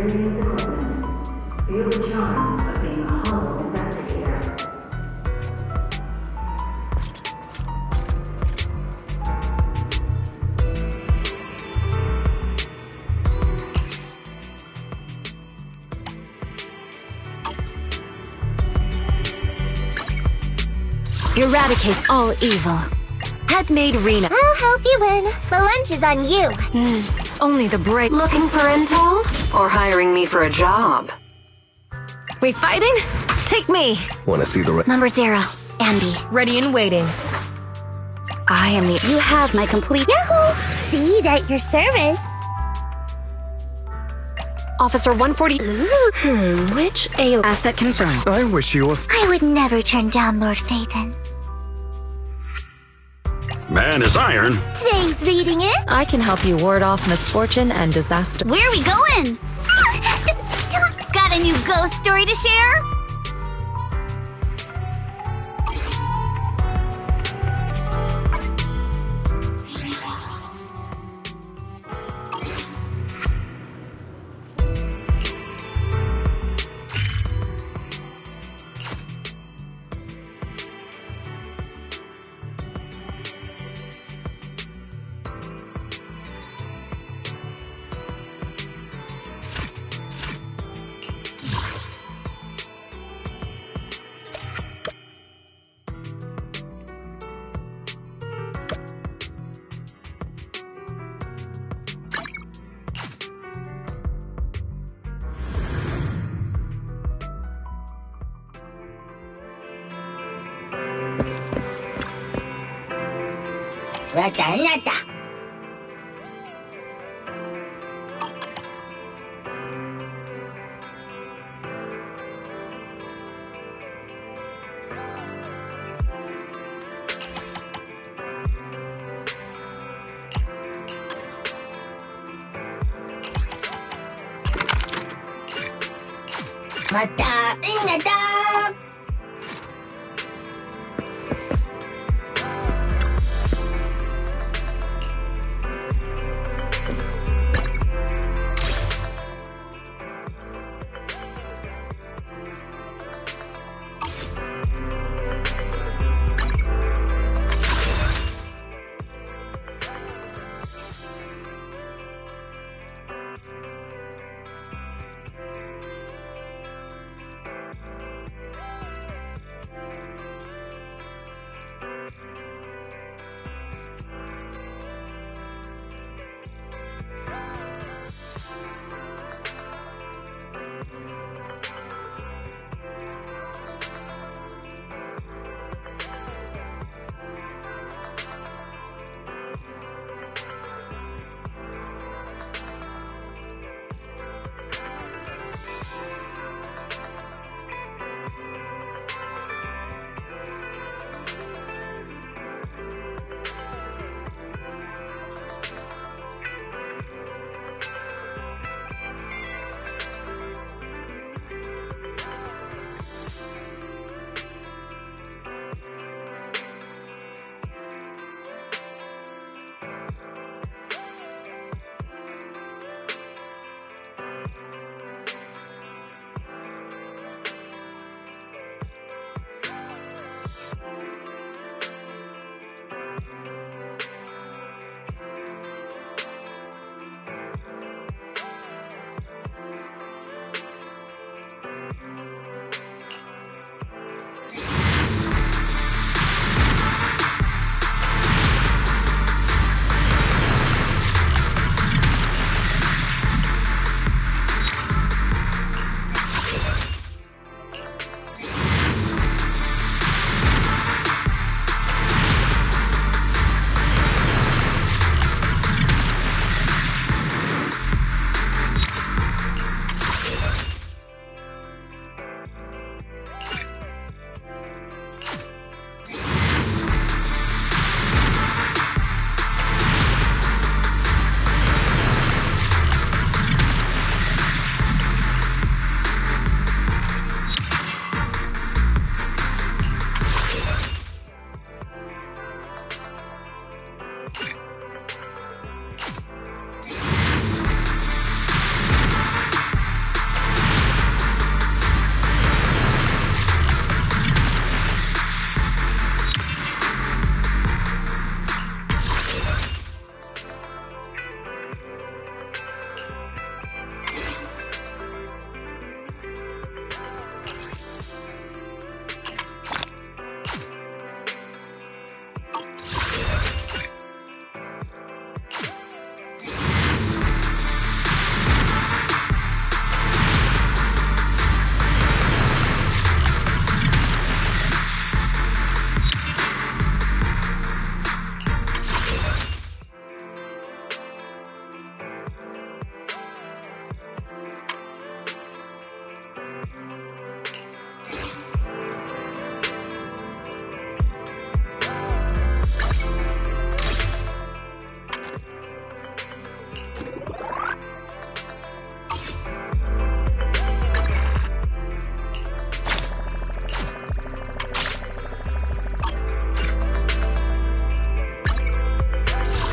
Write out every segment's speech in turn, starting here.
Feel the charm of being a hollow investigator. Eradicate all evil. Had made Rena. I'll help you win. The lunch is on you. Only the brave. Looking for intel? Or hiring me for a job? We fighting? Take me. Want to see the Number 0, Andy. Ready and waiting. I am the. You have my complete. Yahoo! See, at your service. Officer 140. Which alien? Asset confirmed. I wish you a... I would never turn down Lord Phaethon. Man is iron. Today's reading is. I can help you ward off misfortune and disaster. Where are we going? Got a new ghost story to share? 왔다. 왔다, 끝났다.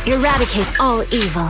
Eradicate all evil.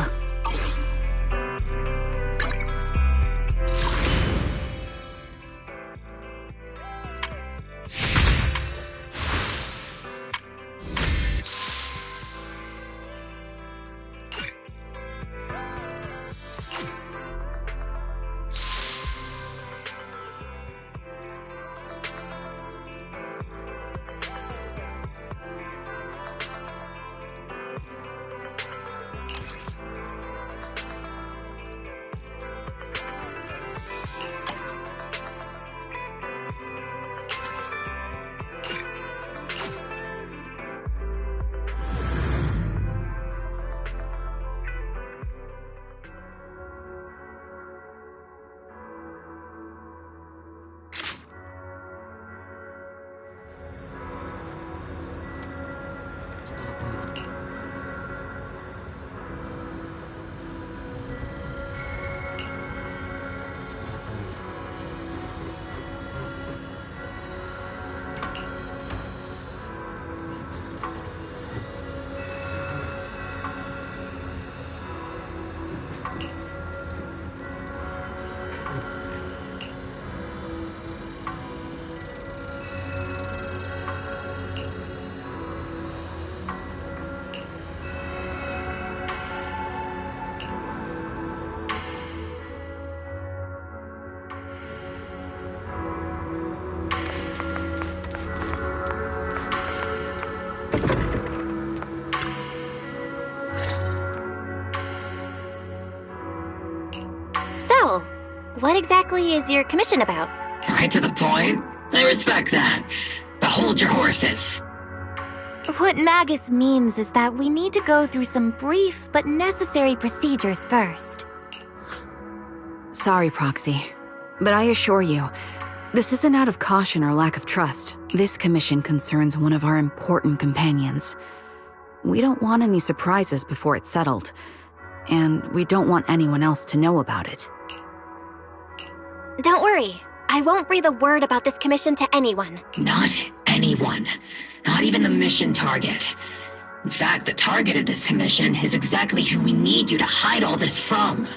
So, what exactly is your commission about? Right to the point. I respect that. But hold your horses. What Magus means is that we need to go through some brief but necessary procedures first. Sorry, Proxy, but I assure you, this isn't out of caution or lack of trust. This commission concerns one of our important companions. We don't want any surprises before it's settled, and we don't want anyone else to know about it. Don't worry, I won't breathe a word about this commission to anyone. Not anyone. Not even the mission target. In fact, the target of this commission is exactly who we need you to hide all this from.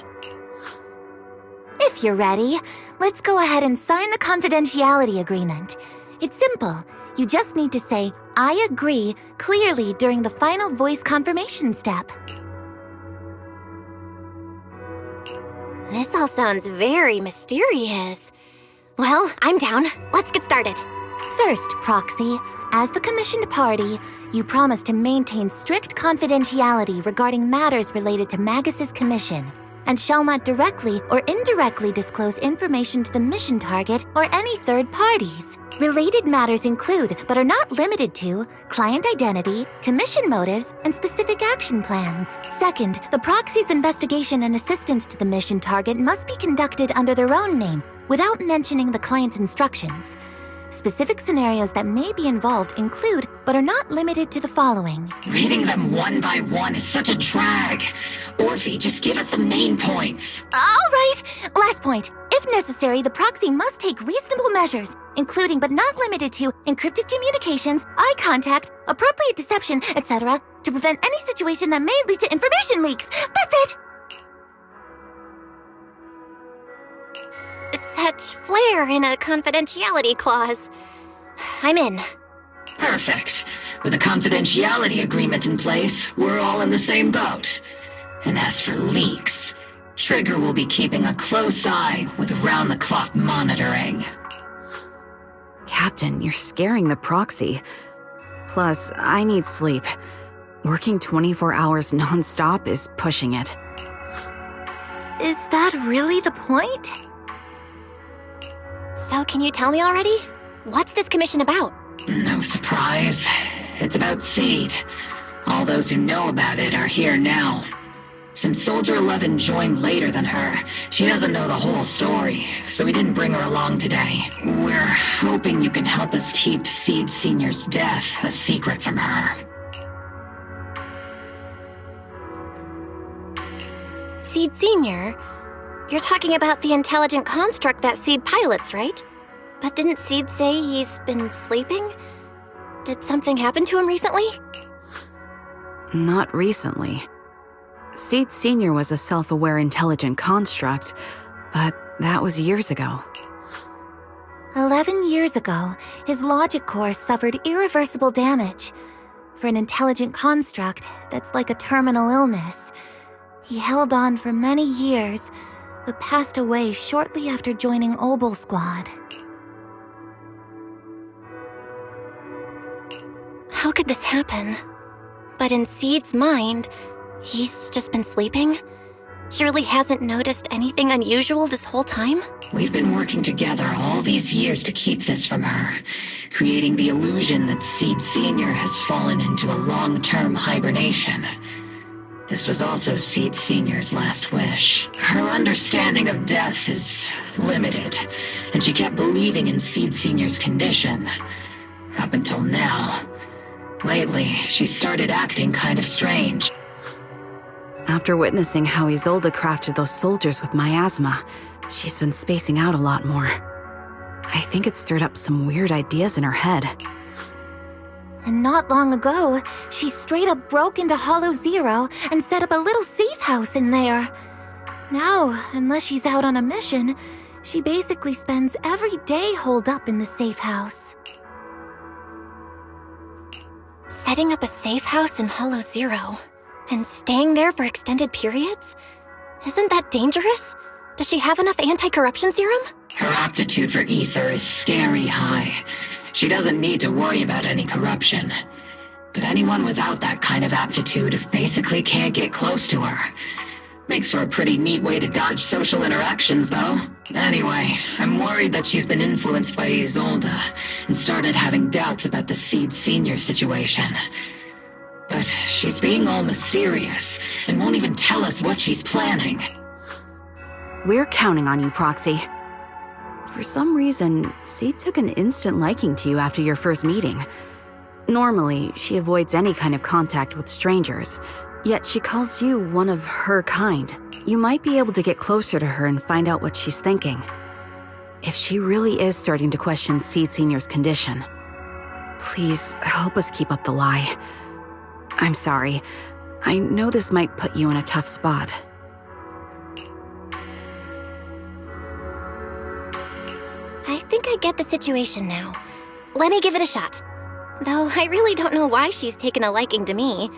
If you're ready, let's go ahead and sign the confidentiality agreement. It's simple. You just need to say, "I agree," clearly during the final voice confirmation step. This all sounds very mysterious. Well, I'm down. Let's get started. First, Proxy, as the commissioned party, you promise to maintain strict confidentiality regarding matters related to Magus's commission, and shall not directly or indirectly disclose information to the mission target or any third parties. Related matters include, but are not limited to, client identity, commission motives, and specific action plans. Second, the proxy's investigation and assistance to the mission target must be conducted under their own name, without mentioning the client's instructions. Specific scenarios that may be involved include, but are not limited to the following. Reading them one by one is such a drag. Orphe, just give us the main points. All right, last point. If necessary, the proxy must take reasonable measures, including but not limited to encrypted communications, eye contact, appropriate deception, etc., to prevent any situation that may lead to information leaks. That's it! Such flair in a confidentiality clause. I'm in. Perfect. With a confidentiality agreement in place, we're all in the same boat. And as for leaks, Trigger will be keeping a close eye with round-the-clock monitoring. Captain, you're scaring the proxy. Plus, I need sleep. Working 24 hours non-stop is pushing it. Is that really the point? So can you tell me already? What's this commission about? No surprise. It's about Seed. All those who know about it are here now. Since Soldier 11 joined later than her, she doesn't know the whole story, so we didn't bring her along today. We're hoping you can help us keep Seed Senior's death a secret from her. Seed Senior? You're talking about the intelligent construct that Seed pilots, right? But didn't Seed say he's been sleeping? Did something happen to him recently? Not recently. Seed Senior was a self-aware intelligent construct, but that was years ago. 11 years ago, his logic core suffered irreversible damage. For an intelligent construct, that's like a terminal illness. He held on for many years, but passed away shortly after joining Obel Squad. How could this happen? But in Seed's mind, he's just been sleeping? Surely hasn't noticed anything unusual this whole time? We've been working together all these years to keep this from her, creating the illusion that Seed Senior has fallen into a long-term hibernation. This was also Seed Senior's last wish. Her understanding of death is limited, and she kept believing in Seed Senior's condition. Up until now. Lately, she started acting kind of strange. After witnessing how Isolde crafted those soldiers with miasma, she's been spacing out a lot more. I think it stirred up some weird ideas in her head. And not long ago, she straight up broke into Hollow Zero and set up a little safe house in there. Now, unless she's out on a mission, she basically spends every day holed up in the safe house. Setting up a safe house in Hollow Zero and staying there for extended periods? Isn't that dangerous? Does she have enough anti-corruption serum? Her aptitude for ether is scary high. She doesn't need to worry about any corruption. But anyone without that kind of aptitude basically can't get close to her. Makes for a pretty neat way to dodge social interactions, though. Anyway, I'm worried that she's been influenced by Isolde and started having doubts about the Seed Senior situation. But she's being all mysterious and won't even tell us what she's planning. We're counting on you, Proxy. For some reason, Seed took an instant liking to you after your first meeting. Normally, she avoids any kind of contact with strangers, yet she calls you one of her kind. You might be able to get closer to her and find out what she's thinking. If she really is starting to question Seed Senior's condition, please help us keep up the lie. I'm sorry. I know this might put you in a tough spot. I think I get the situation now. Let me give it a shot. Though I really don't know why she's taken a liking to me.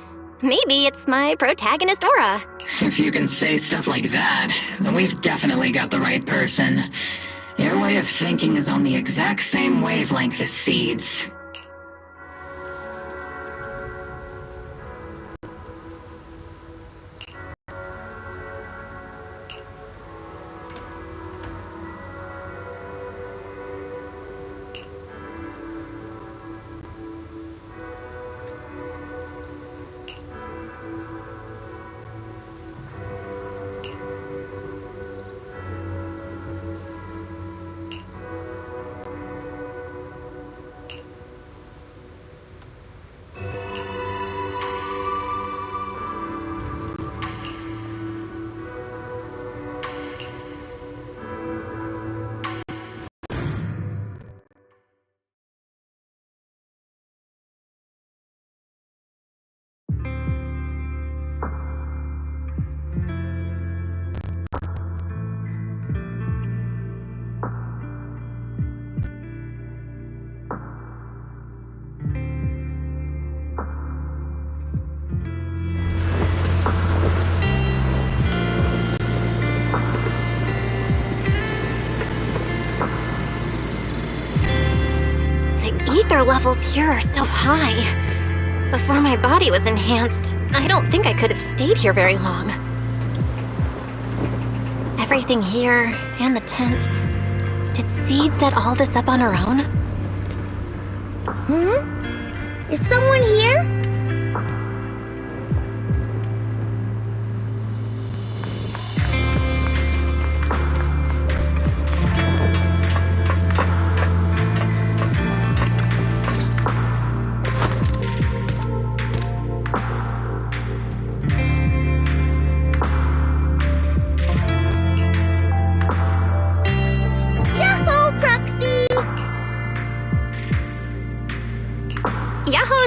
Maybe it's my protagonist aura. If you can say stuff like that, then we've definitely got the right person. Your way of thinking is on the exact same wavelength as Seed's. Ether levels here are so high. Before my body was enhanced, I don't think I could have stayed here very long. Everything here, and the tent. Did Seed set all this up on her own? Is someone here?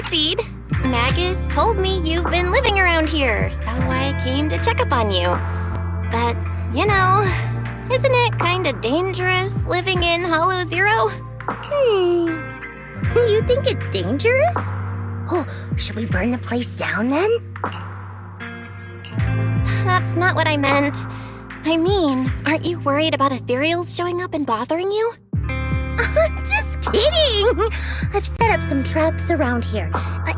proceed. Magus told me you've been living around here, so I came to check up on you. But, you know, isn't it kinda dangerous living in Hollow Zero? You think it's dangerous? Oh, should we burn the place down then? That's not what I meant. I mean, aren't you worried about ethereals showing up and bothering you? Just kidding! I've set up some traps around here.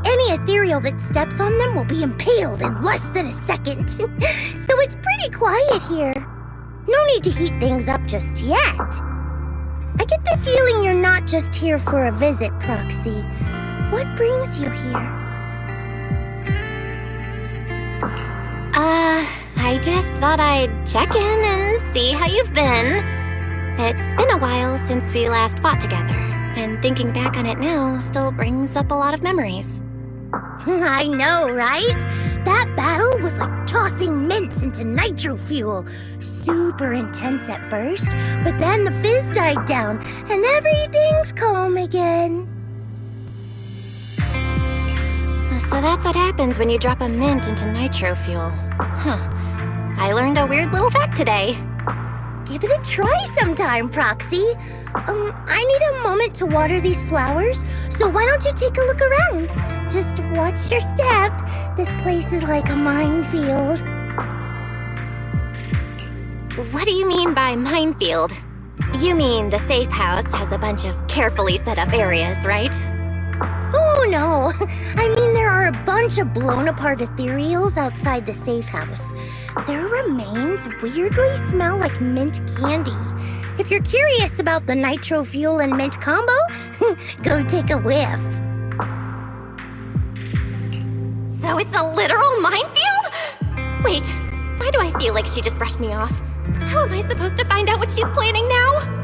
Any ethereal that steps on them will be impaled in less than a second. So it's pretty quiet here. No need to heat things up just yet. I get the feeling you're not just here for a visit, Proxy. What brings you here? I just thought I'd check in and see how you've been. It's been a while since we last fought together, and thinking back on it now still brings up a lot of memories. I know, right? That battle was like tossing mints into nitro fuel. Super intense at first, but then the fizz died down, and everything's calm again. So that's what happens when you drop a mint into nitro fuel. Huh. I learned a weird little fact today. Give it a try sometime, Proxy. I need a moment to water these flowers, so why don't you take a look around? Just watch your step. This place is like a minefield. What do you mean by minefield? You mean the safe house has a bunch of carefully set up areas, right? Oh, no. I mean, there are a bunch of blown-apart ethereals outside the safe house. Their remains weirdly smell like mint candy. If you're curious about the nitro fuel and mint combo, go take a whiff. So it's a literal minefield? Wait, why do I feel like she just brushed me off? How am I supposed to find out what she's planning now?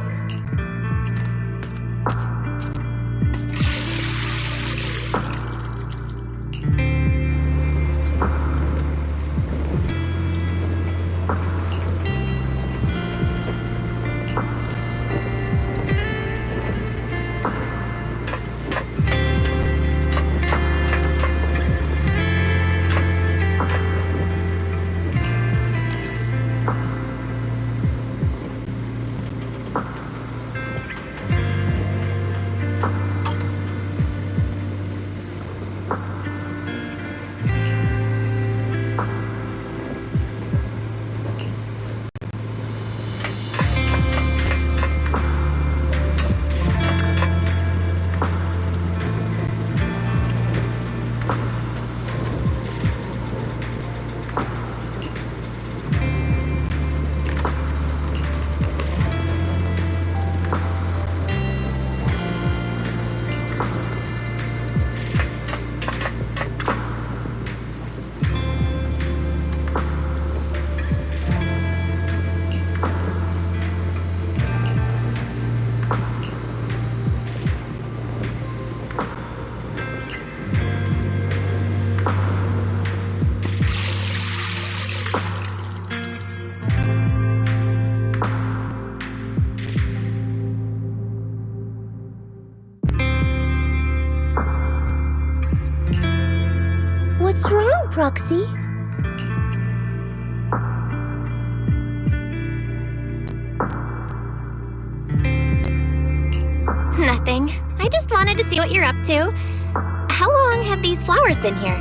What's wrong, Proxy? Nothing. I just wanted to see what you're up to. How long have these flowers been here?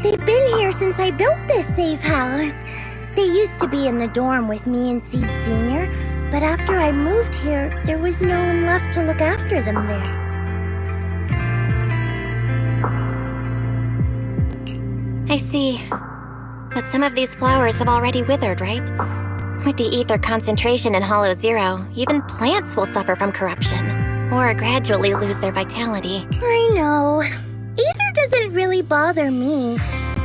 They've been here since I built this safe house. They used to be in the dorm with me and Seed Sr., but after I moved here, there was no one left to look after them there. I see. But some of these flowers have already withered, right? With the ether concentration in Hollow Zero, even plants will suffer from corruption, or gradually lose their vitality. I know. Ether doesn't really bother me,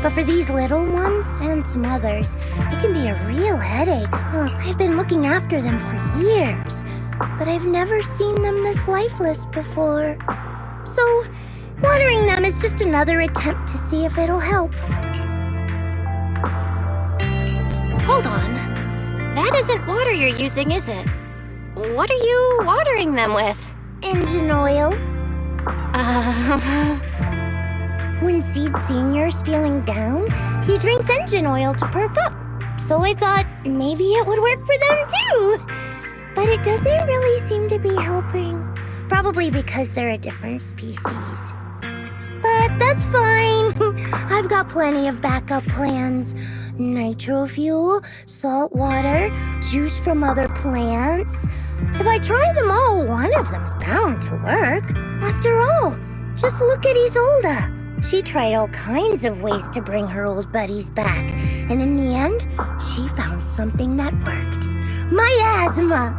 but for these little ones and some others, it can be a real headache, huh? I've been looking after them for years, but I've never seen them this lifeless before. So, watering them is just another attempt to see if it'll help. Hold on. That isn't water you're using, is it? What are you watering them with? Engine oil. When Seed Senior's feeling down, he drinks engine oil to perk up. So I thought maybe it would work for them too. But it doesn't really seem to be helping. Probably because they're a different species. But that's fine. I've got plenty of backup plans. Nitro fuel, salt water, juice from other plants. If I try them all, one of them's bound to work. After all, just look at Isolde. She tried all kinds of ways to bring her old buddies back, and in the end, she found something that worked. Miasma!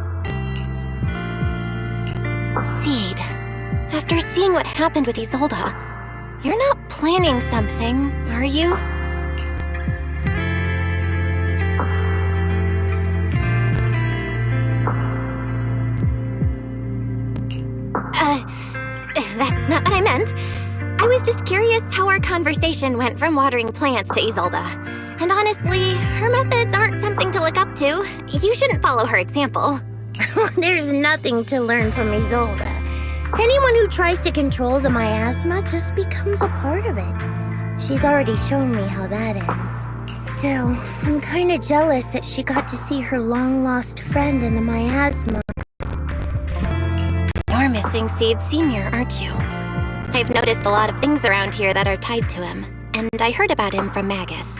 Seed, after seeing what happened with Isolde, you're not planning something, are you? That's not what I meant. I was just curious how our conversation went from watering plants to Isolde. And honestly, her methods aren't something to look up to. You shouldn't follow her example. There's nothing to learn from Isolde. Anyone who tries to control the miasma just becomes a part of it. She's already shown me how that ends. Still, I'm kinda jealous that she got to see her long-lost friend in the miasma. You're missing Seed Senior, aren't you? I've noticed a lot of things around here that are tied to him, and I heard about him from Magus.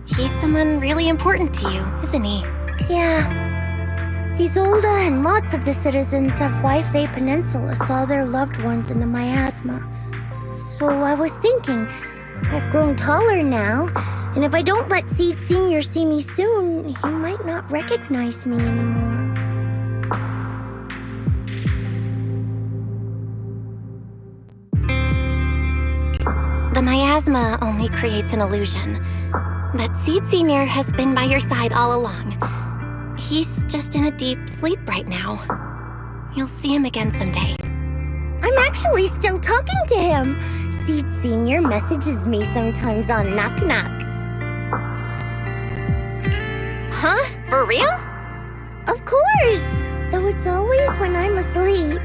He's someone really important to you, isn't he? Yeah. Isolde and lots of the citizens of Wi-Fi Peninsula saw their loved ones in the miasma. So I was thinking, I've grown taller now, and if I don't let Seed Senior see me soon, he might not recognize me anymore. The miasma only creates an illusion, but Seed Senior has been by your side all along. He's just in a deep sleep right now. You'll see him again someday. I'm actually still talking to him. Seed Senior messages me sometimes on Knock Knock. Huh? For real? Of course! Though it's always when I'm asleep.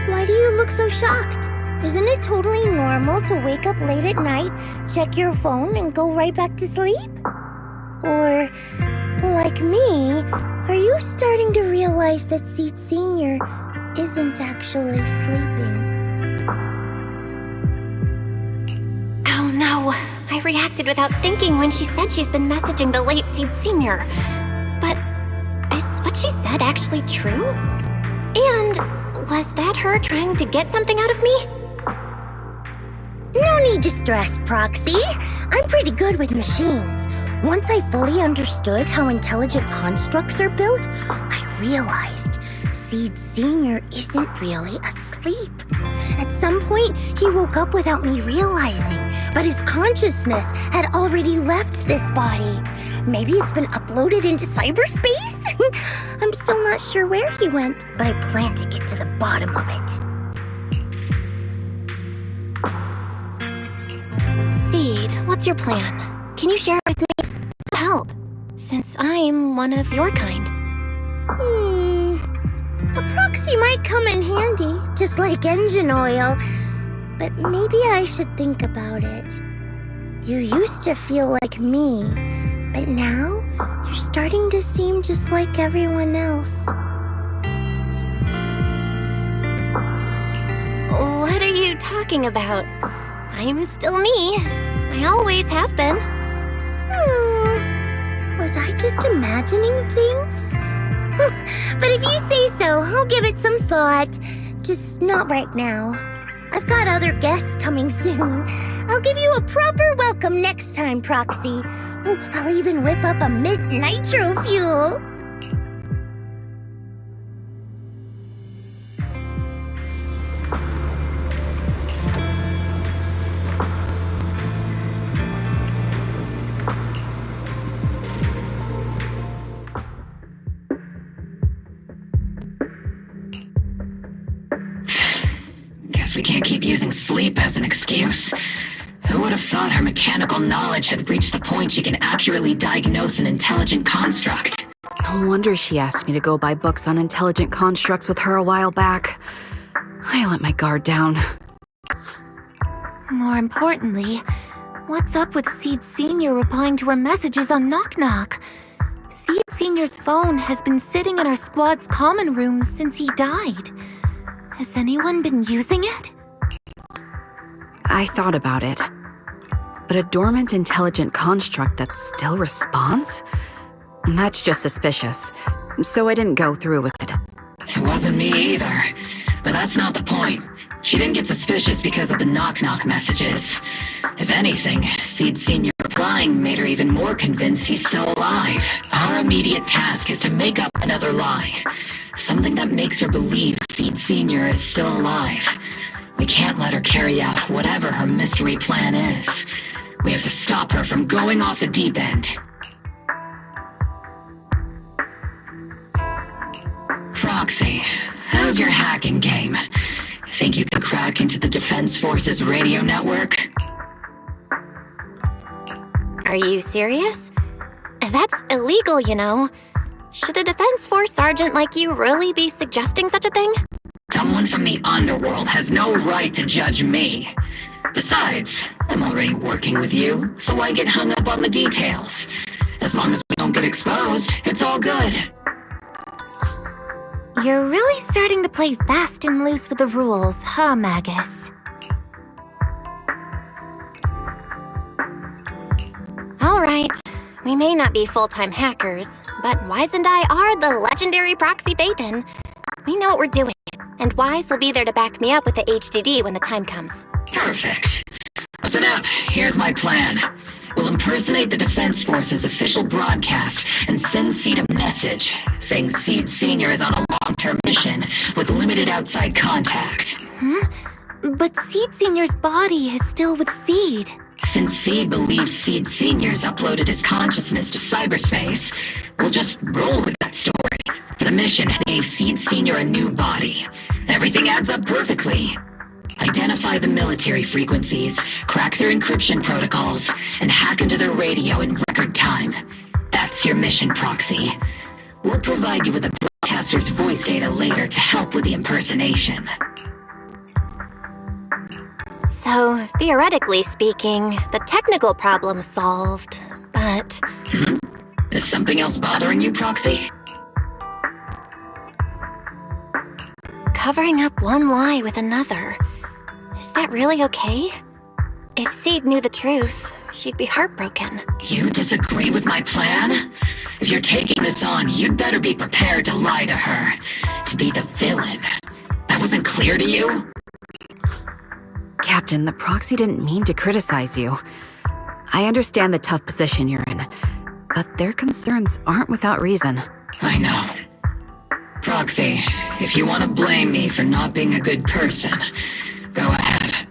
Why do you look so shocked? Isn't it totally normal to wake up late at night, check your phone, and go right back to sleep? Or, like me, are you starting to realize that Seed Senior isn't actually sleeping? Oh no, I reacted without thinking when she said she's been messaging the late Seed Senior. But is what she said actually true? And was that her trying to get something out of me? No need to stress, Proxy. I'm pretty good with machines. Once I fully understood how intelligent constructs are built, I realized Seed Senior isn't really asleep. At some point, he woke up without me realizing, but his consciousness had already left this body. Maybe it's been uploaded into cyberspace? I'm still not sure where he went, but I plan to get to the bottom of it. Seed, what's your plan? Can you share it with me? Help, since I'm one of your kind. A proxy might come in handy, just like engine oil. But maybe I should think about it. You used to feel like me, but now you're starting to seem just like everyone else. What are you talking about? I'm still me. I always have been. Was I just imagining things? But if you say so, I'll give it some thought. Just not right now. I've got other guests coming soon. I'll give you a proper welcome next time, Proxy. I'll even whip up a mint nitro fuel. We can't keep using sleep as an excuse. Who would have thought her mechanical knowledge had reached the point she can accurately diagnose an intelligent construct? No wonder she asked me to go buy books on intelligent constructs with her a while back. I let my guard down. More importantly, what's up with Seed Sr. replying to our messages on Knock Knock? Seed Sr.'s phone has been sitting in our squad's common room since he died. Has anyone been using it? I thought about it. But a dormant intelligent construct that still responds? That's just suspicious. So I didn't go through with it. It wasn't me either. But that's not the point. She didn't get suspicious because of the knock-knock messages. If anything, Seed Sr. replying made her even more convinced he's still alive. Our immediate task is to make up another lie. Something that makes her believe Seed Sr. is still alive. We can't let her carry out whatever her mystery plan is. We have to stop her from going off the deep end. Proxy, how's your hacking game? Think you can crack into the Defense Force's radio network? Are you serious? That's illegal, you know. Should a Defense Force sergeant like you really be suggesting such a thing? Someone from the underworld has no right to judge me. Besides, I'm already working with you, so why get hung up on the details? As long as we don't get exposed, it's all good. You're really starting to play fast and loose with the rules, huh, Magus? All right. We may not be full-time hackers, but Wise and I are the legendary Proxy Bathan. We know what we're doing, and Wise will be there to back me up with the HDD when the time comes. Perfect. Listen up, here's my plan. We'll impersonate the Defense Force's official broadcast and send Seed a message saying Seed Sr. is on a long-term mission with limited outside contact. But Seed Sr.'s body is still with Seed. Since Seed believes Seed Sr.'s uploaded his consciousness to cyberspace, we'll just roll with that story. The mission gave Seed Sr. a new body. Everything adds up perfectly. Identify the military frequencies, crack their encryption protocols, and hack into their radio in record time. That's your mission, Proxy. We'll provide you with a broadcaster's voice data later to help with the impersonation. So, theoretically speaking, the technical problem's solved, but... Is something else bothering you, Proxy? Covering up one lie with another. Is that really okay? If Seed knew the truth, she'd be heartbroken. You disagree with my plan? If you're taking this on, you'd better be prepared to lie to her. To be the villain. That wasn't clear to you? Captain, the Proxy didn't mean to criticize you. I understand the tough position you're in, but their concerns aren't without reason. I know. Proxy, if you want to blame me for not being a good person, go ahead.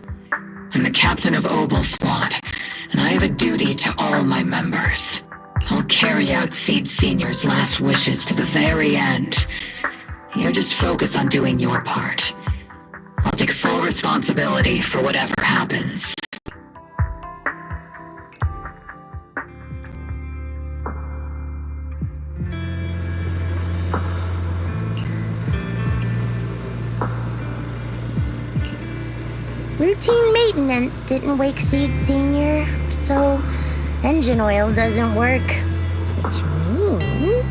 I'm the captain of Obel Squad, and I have a duty to all my members. I'll carry out Seed Sr.'s last wishes to the very end. You just focus on doing your part. I'll take full responsibility for whatever happens. Routine maintenance didn't wake Seed Sr., so engine oil doesn't work. Which means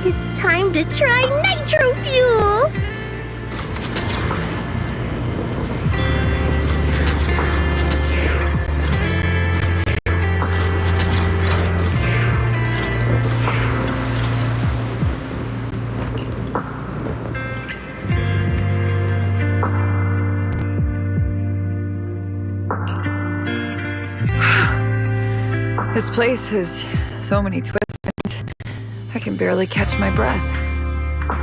it's time to try nitro fuel! This place has so many twists in it. I can barely catch my breath.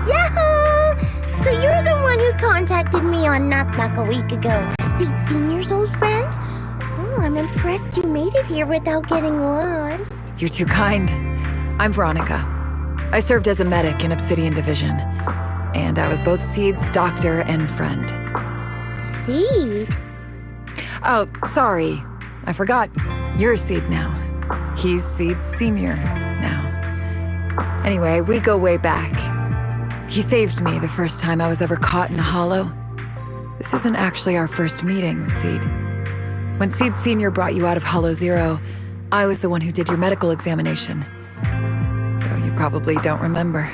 Yahoo! So you're the one who contacted me on Knock Knock a week ago. Seed Sr.'s old friend? Oh, I'm impressed you made it here without getting lost. You're too kind. I'm Veronica. I served as a medic in Obsidian Division, and I was both Seed's doctor and friend. Seed? Oh, sorry. I forgot. You're Seed now. He's Seed Sr. now. Anyway, we go way back. He saved me the first time I was ever caught in a hollow. This isn't actually our first meeting, Seed. When Seed Sr. brought you out of Hollow Zero, I was the one who did your medical examination. Though you probably don't remember.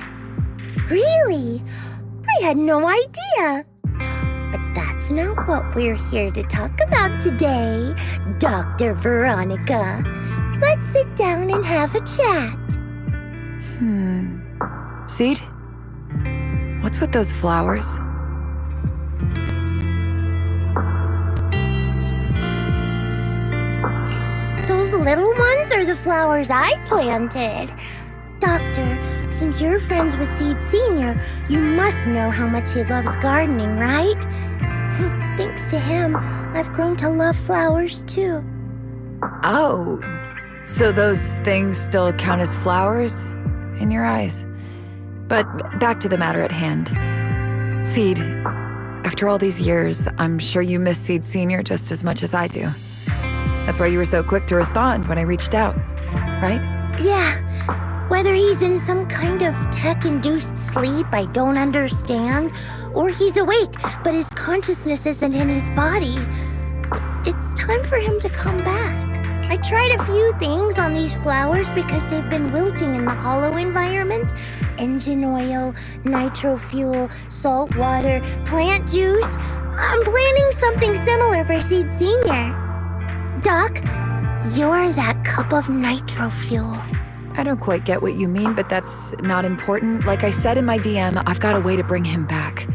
Really? I had no idea. But that's not what we're here to talk about today, Dr. Veronica. Let's sit down and have a chat. Seed? What's with those flowers? Those little ones are the flowers I planted. Doctor, since you're friends with Seed Sr., you must know how much he loves gardening, right? Thanks to him, I've grown to love flowers too. Oh, so those things still count as flowers in your eyes? But back to the matter at hand. Seed, after all these years, I'm sure you miss Seed Sr. just as much as I do. That's why you were so quick to respond when I reached out, right? Yeah, whether he's in some kind of tech-induced sleep I don't understand, or he's awake, but his consciousness isn't in his body, it's time for him to come back. I tried a few things on these flowers because they've been wilting in the hollow environment. Engine oil, nitro fuel, salt water, plant juice. I'm planning something similar for Seed Sr. Doc, you're that cup of nitro fuel. I don't quite get what you mean, but that's not important. Like I said in my DM, I've got a way to bring him back.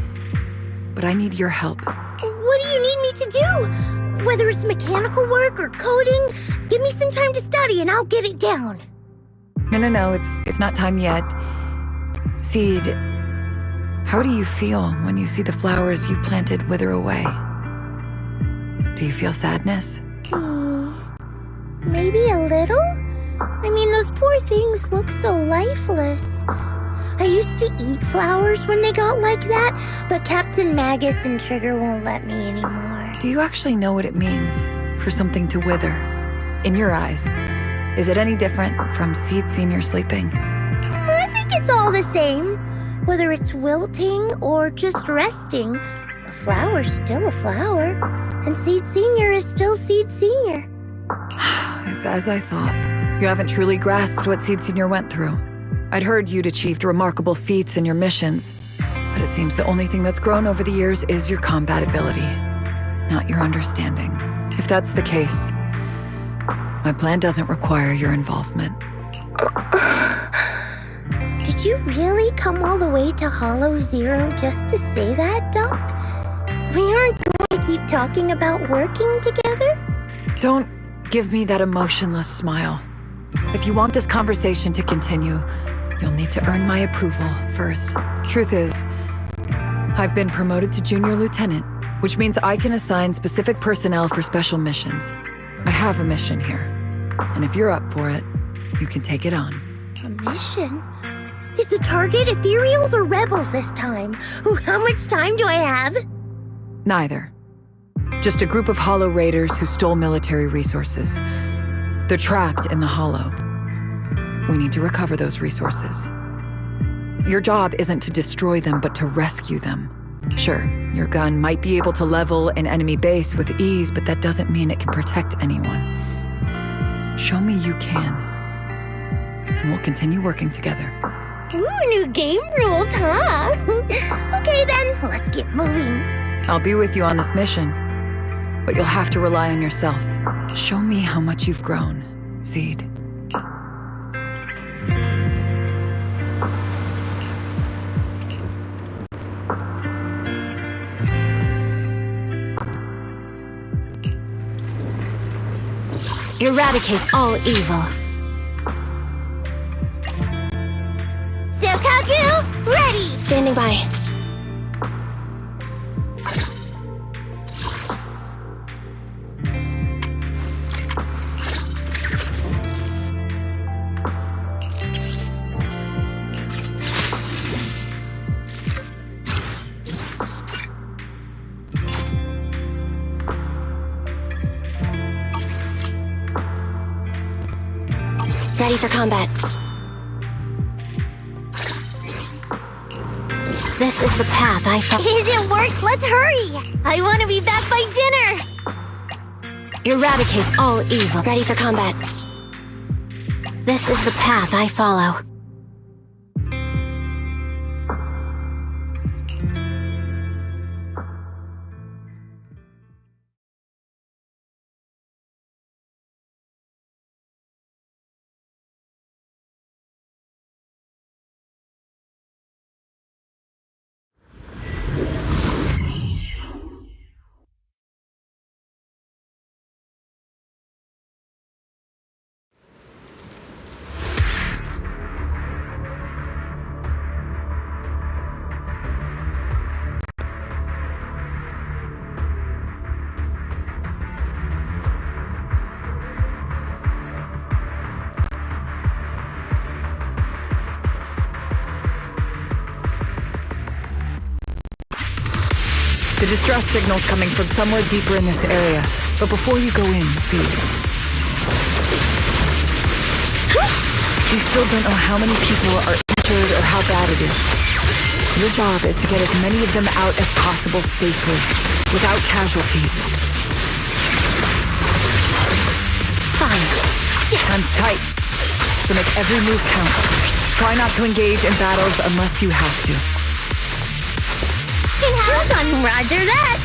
But I need your help. What do you need me to do? Whether it's mechanical work or coding, give me some time to study and I'll get it down. No, it's not time yet. Seed, how do you feel when you see the flowers you planted wither away? Do you feel sadness? Maybe a little? I mean, those poor things look so lifeless. I used to eat flowers when they got like that, but Captain Magus and Trigger won't let me anymore. Do you actually know what it means for something to wither? In your eyes, is it any different from Seed Sr. sleeping? I think it's all the same. Whether it's wilting or just resting, a flower's still a flower, and Seed Sr. is still Seed Sr. It's as I thought. You haven't truly grasped what Seed Sr. went through. I'd heard you'd achieved remarkable feats in your missions, but it seems the only thing that's grown over the years is your combat ability, not your understanding. If that's the case, my plan doesn't require your involvement. Did you really come all the way to Hollow Zero just to say that, Doc? We aren't going to keep talking about working together? Don't give me that emotionless smile. If you want this conversation to continue, you'll need to earn my approval first. Truth is, I've been promoted to Junior Lieutenant, which means I can assign specific personnel for special missions. I have a mission here, and if you're up for it, you can take it on. A mission? Is the target Ethereals or Rebels this time? How much time do I have? Neither. Just a group of Hollow Raiders who stole military resources. They're trapped in the Hollow. We need to recover those resources. Your job isn't to destroy them, but to rescue them. Sure, your gun might be able to level an enemy base with ease, but that doesn't mean it can protect anyone. Show me you can, and we'll continue working together. Ooh, new game rules, huh? Okay then, let's get moving. I'll be with you on this mission, but you'll have to rely on yourself. Show me how much you've grown, Seed. Eradicate all evil. Selkaku, ready! Standing by. Ready for combat. This is the path I Is it worked? Let's hurry! I want to be back by dinner! Eradicate all evil. Ready for combat. This is the path I follow. The distress signal's coming from somewhere deeper in this area. But before you go in, see. We still don't know how many people are injured or how bad it is. Your job is to get as many of them out as possible safely, without casualties. Fine. Time's tight, so make every move count. Try not to engage in battles unless you have to. Well done, Roger that.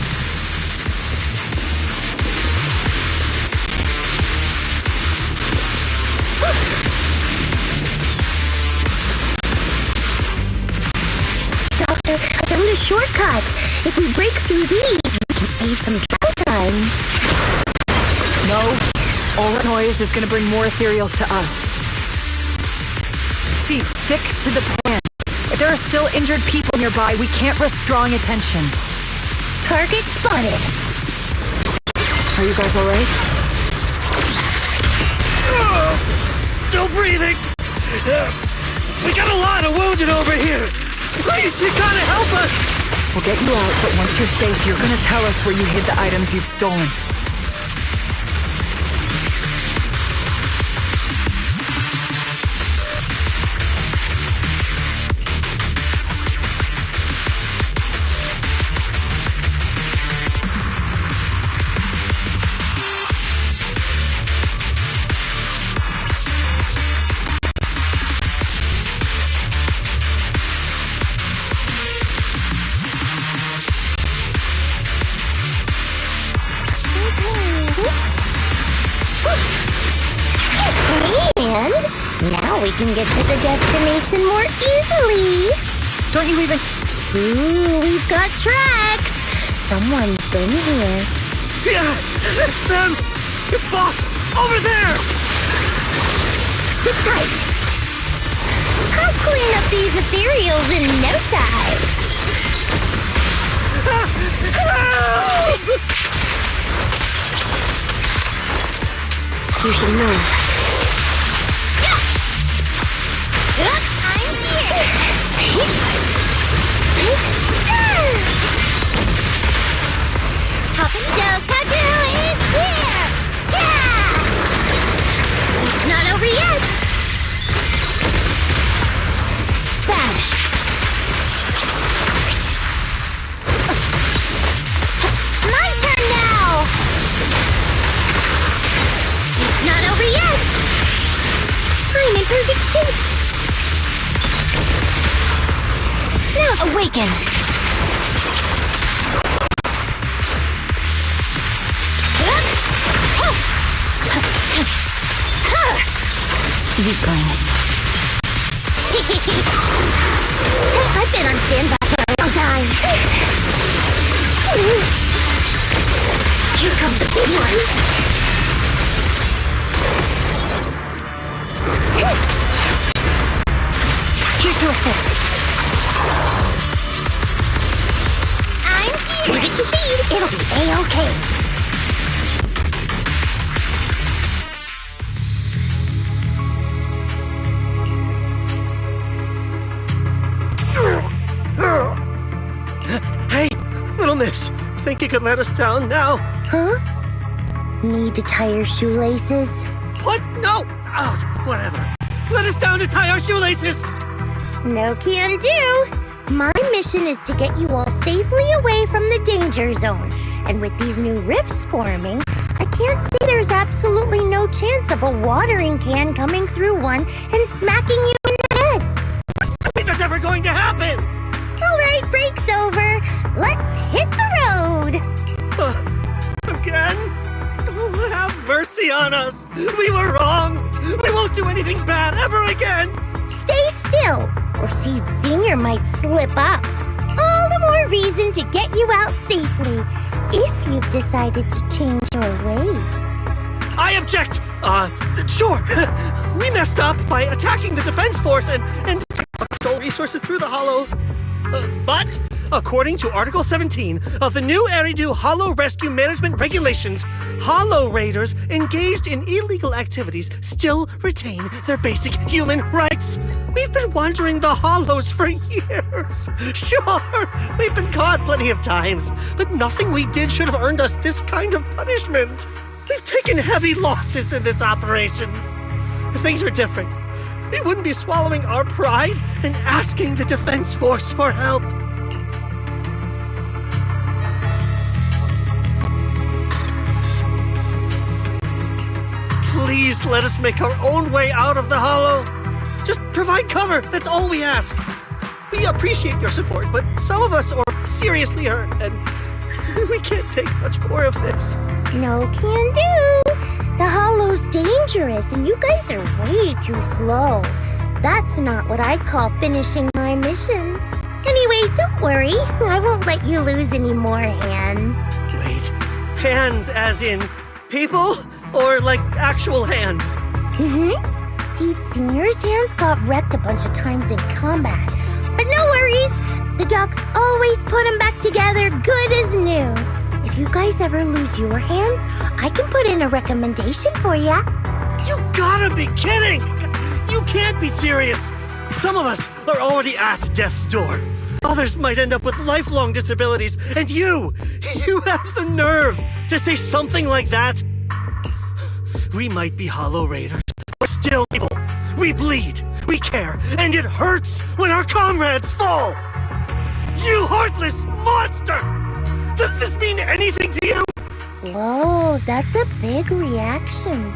Doctor, I found a shortcut. If we break through these, we can save some travel time. No, all that noise is gonna bring more ethereals to us. See, stick to the plan. If there are still injured people nearby, we can't risk drawing attention. Target spotted. Are you guys alright? Still breathing! We got a lot of wounded over here! Please, you gotta help us! We'll get you out, but once you're safe, you're gonna tell us where you hid the items you'd stolen. Now we can get to the destination more easily. Don't you even... Ooh, we've got tracks. Someone's been here. Yeah, it's them! It's Boss! Over there! Sit tight. I'll clean up these ethereals in no time. Help! You should move. I'm here. Kaku is here. Yeah! It's not over yet. Vanish. My turn now. It's not over yet. I'm in perfect shape. Now awaken. Weakling. I've been on standby for a long time. Here comes the big one. Here to assist. I'm here. Give it to Seed. It'll be A-okay. Hey, little miss. Think you could let us down now? Huh? Need to tie your shoelaces? What? No! Oh, whatever. Let us down to tie our shoelaces! No can do. My mission is to get you all safely away from the danger zone. And with these new rifts forming, I can't say there's absolutely no chance of a watering can coming through one and smacking you in the head. I don't think that's ever going to happen! All right, break's over. Let's hit the road. Again? Oh, have mercy on us! We were wrong! We won't do anything bad ever again! Stay still, or Seed Senior might slip up. All the more reason to get you out safely, if you've decided to change your ways. I object! Sure. We messed up by attacking the defense force and stole resources through the Hollow. But, according to Article 17 of the new Eridu Hollow Rescue Management Regulations, Hollow Raiders engaged in illegal activities still retain their basic human rights. We've been wandering the Hollows for years. Sure, we've been caught plenty of times, but nothing we did should have earned us this kind of punishment. We've taken heavy losses in this operation. If things were different, we wouldn't be swallowing our pride and asking the defense force for help. Please let us make our own way out of the Hollow. Just provide cover, that's all we ask. We appreciate your support, but some of us are seriously hurt, and we can't take much more of this. No can do. The Hollow's dangerous, and you guys are way too slow. That's not what I'd call finishing my mission. Anyway, don't worry. I won't let you lose any more hands. Wait, hands as in people? Or like actual hands? Seed Senior's hands got wrecked a bunch of times in combat. But no worries. The docs always put them back together good as new. If you guys ever lose your hands, I can put in a recommendation for ya. You gotta be kidding! You can't be serious! Some of us are already at death's door. Others might end up with lifelong disabilities, and you have the nerve to say something like that? We might be Hollow Raiders, but still people. We bleed, we care, and it hurts when our comrades fall! You heartless monster! Does this mean anything to you? Whoa, that's a big reaction.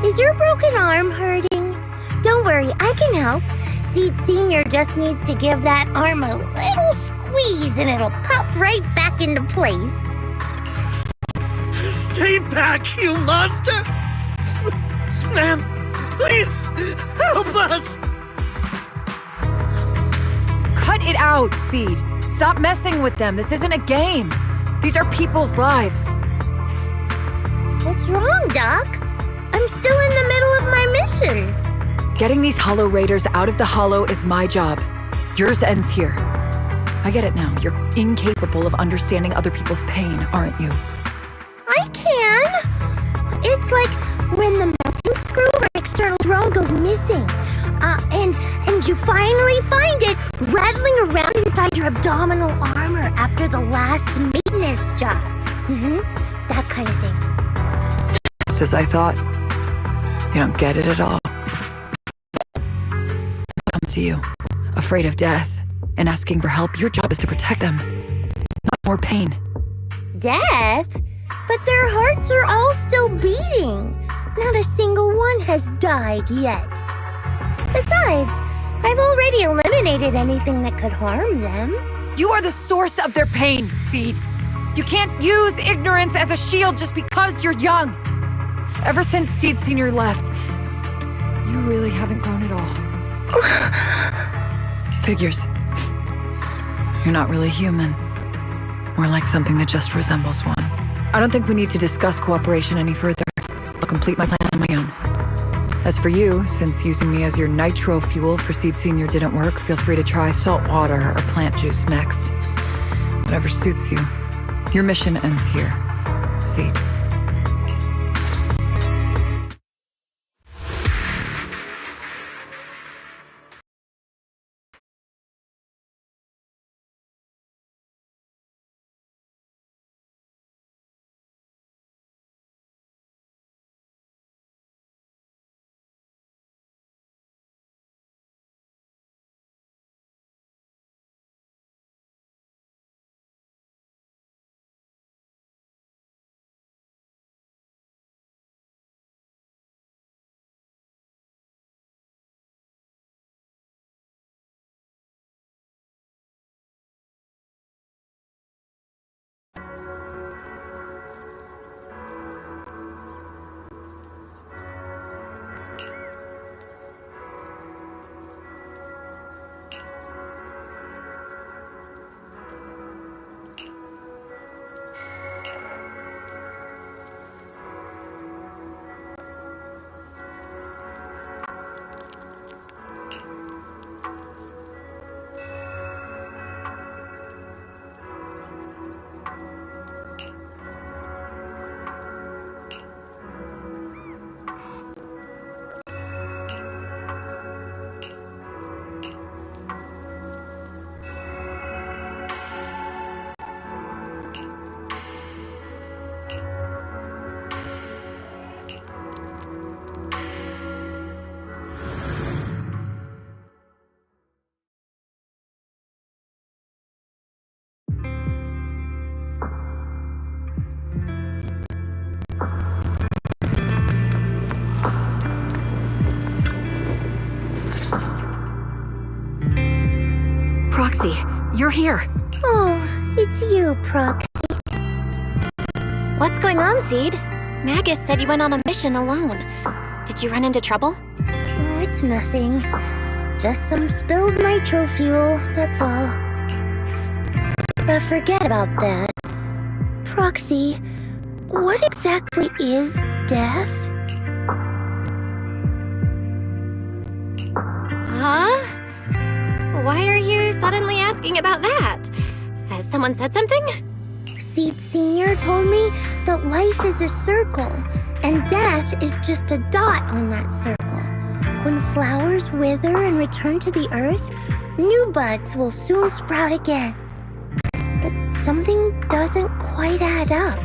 Is your broken arm hurting? Don't worry, I can help. Seed Senior just needs to give that arm a little squeeze and it'll pop right back into place. Stay back, you monster! Ma'am, please, help us! Cut it out, Seed. Stop messing with them. This isn't a game. These are people's lives. What's wrong, Doc? I'm still in the middle of my mission. Getting these Hollow Raiders out of the Hollow is my job. Yours ends here. I get it now. You're incapable of understanding other people's pain, aren't you? I can. It's like when the mounting screw or an external drone goes missing. And you finally find it rattling around inside your abdominal armor after the last maintenance job. That kind of thing. Just as I thought. You don't get it at all. Comes to you, afraid of death, and asking for help. Your job is to protect them, not more pain. Death? But their hearts are all still beating. Not a single one has died yet. Besides, I've already eliminated anything that could harm them. You are the source of their pain, Seed. You can't use ignorance as a shield just because you're young. Ever since Seed Senior left, you really haven't grown at all. Figures. You're not really human. More like something that just resembles one. I don't think we need to discuss cooperation any further. I'll complete my plan on my own. As for you, since using me as your nitro fuel for Seed Senior didn't work, feel free to try salt water or plant juice next. Whatever suits you. Your mission ends here, Seed. you're here. Oh, it's you, Proxy. What's going on, Seed? Magus said you went on a mission alone. Did you run into trouble? Oh, it's nothing. Just some spilled nitro fuel, that's all. But forget about that. Proxy, what exactly is death? Huh? Why are you suddenly asking about that? Has someone said something? Seed Senior told me that life is a circle, and death is just a dot on that circle. When flowers wither and return to the earth, new buds will soon sprout again. But something doesn't quite add up.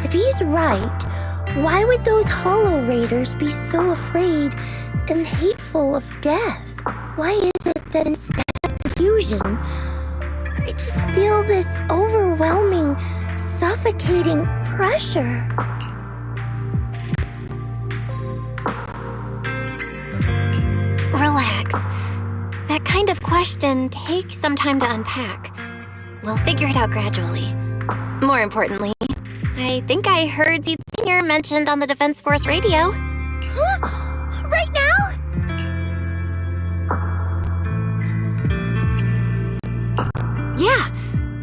If he's right, why would those Hollow Raiders be so afraid and hateful of death? Why is it that instead of confusion, I just feel this overwhelming, suffocating pressure? Relax. That kind of question takes some time to unpack. We'll figure it out gradually. More importantly, I think I heard Seed Senior mentioned on the Defense Force radio. Huh? Right now? Yeah.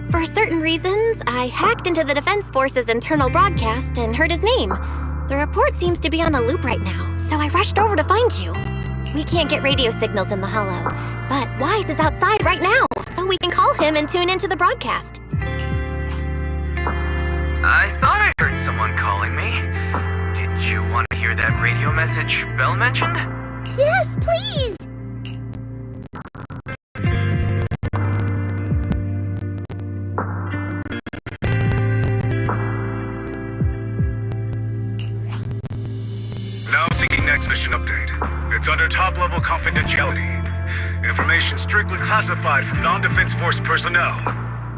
For certain reasons, I hacked into the Defense Force's internal broadcast and heard his name. The report seems to be on a loop right now, so I rushed over to find you. We can't get radio signals in the Hollow, but Wise is outside right now, so we can call him and tune into the broadcast. I thought I heard someone calling me. Did you want to hear that radio message Belle mentioned? Yes, please! Now seeking next mission update. It's under top-level confidentiality. Information strictly classified from non-defense force personnel.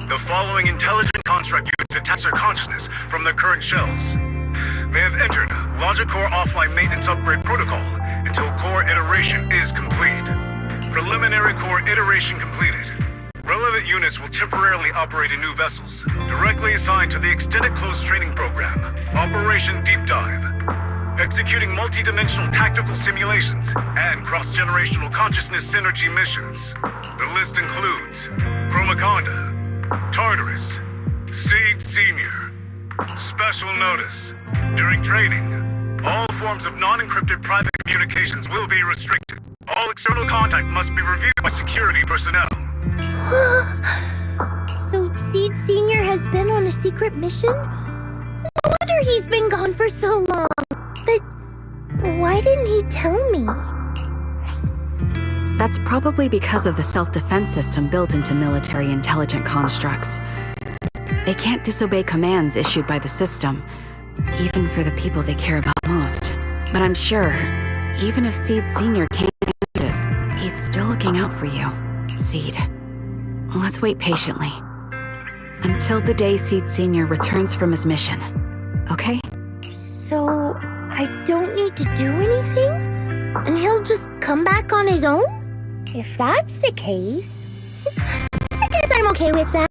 The following intelligent construct units detach their consciousness from their current shells. They have entered Logic Core offline maintenance upgrade protocol until core iteration is complete. Preliminary core iteration completed. Relevant units will temporarily operate in new vessels, directly assigned to the extended closed training program, Operation Deep Dive. Executing multi-dimensional tactical simulations and cross-generational consciousness synergy missions. The list includes Chromaconda, Tartarus, Seed Senior. Special notice. During training, all forms of non-encrypted private communications will be restricted. All external contact must be reviewed by security personnel. So Seed Senior has been on a secret mission? No wonder he's been gone for so long. But why didn't he tell me? That's probably because of the self-defense system built into military intelligent constructs. They can't disobey commands issued by the system, even for the people they care about most. But I'm sure, even if Seed Senior can't manage us, he's still looking out for you, Seed. Let's wait patiently. Until the day Seed Senior returns from his mission, okay? So I don't need to do anything? And he'll just come back on his own? If that's the case, I guess I'm okay with that.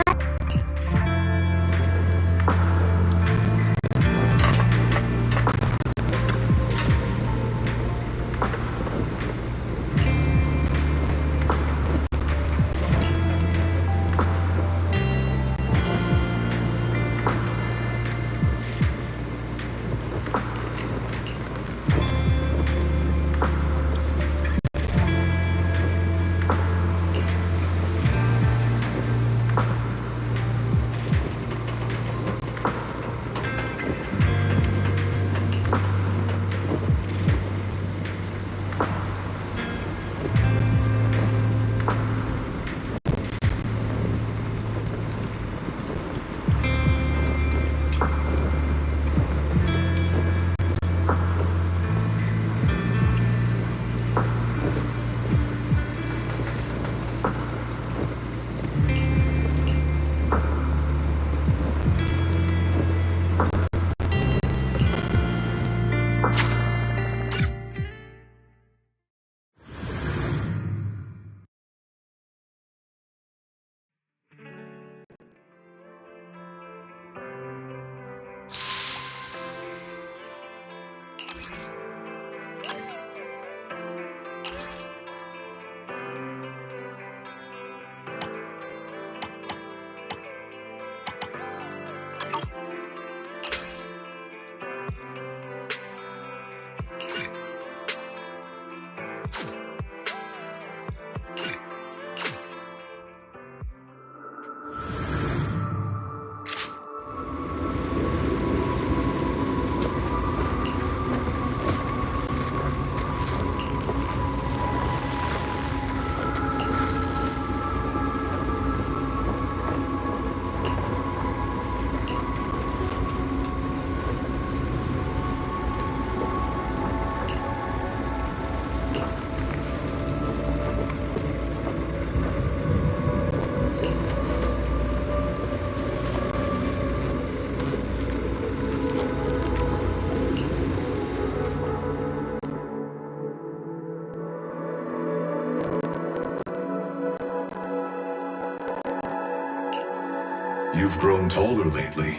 grown taller lately.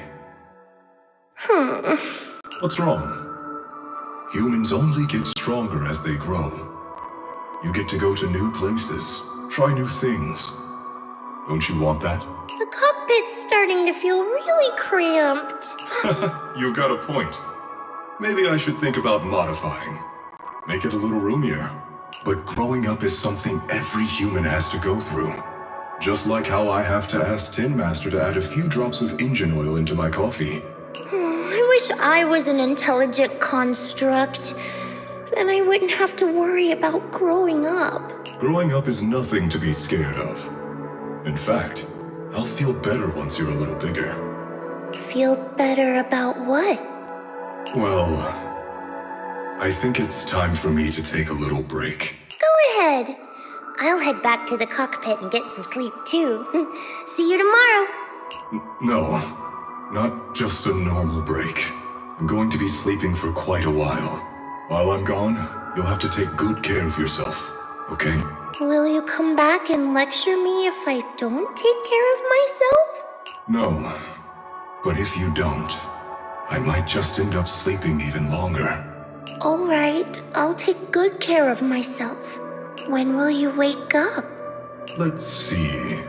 What's wrong? Humans only get stronger as they grow. You get to go to new places, try new things. Don't you want that? The cockpit's starting to feel really cramped. You've got a point. Maybe I should think about modifying. Make it a little roomier. But growing up is something every human has to go through. Just like how I have to ask Tin Master to add a few drops of engine oil into my coffee. I wish I was an intelligent construct. Then I wouldn't have to worry about growing up. Growing up is nothing to be scared of. In fact, I'll feel better once you're a little bigger. Feel better about what? Well, I think it's time for me to take a little break. Go ahead. I'll head back to the cockpit and get some sleep too. See you tomorrow. No, not just a normal break. I'm going to be sleeping for quite a while. While I'm gone, you'll have to take good care of yourself, okay? Will you come back and lecture me if I don't take care of myself? No, but if you don't, I might just end up sleeping even longer. All right, I'll take good care of myself. When will you wake up? Let's see.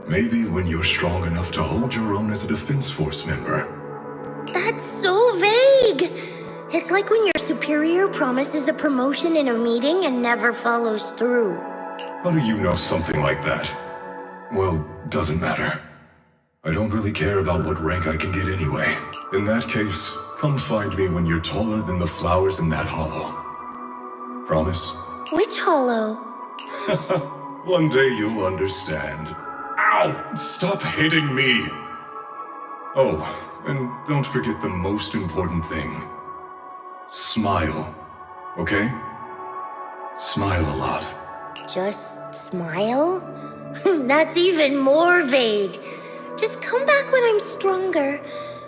Maybe when you're strong enough to hold your own as a Defense Force member. That's so vague! It's like when your superior promises a promotion in a meeting and never follows through. How do you know something like that? Well, doesn't matter. I don't really care about what rank I can get anyway. In that case, come find me when you're taller than the flowers in that hollow. Promise? Which hollow? One day you'll understand. Ow! Stop hitting me! Oh, and don't forget the most important thing. Smile, okay? Smile a lot. Just smile? That's even more vague. Just come back when I'm stronger.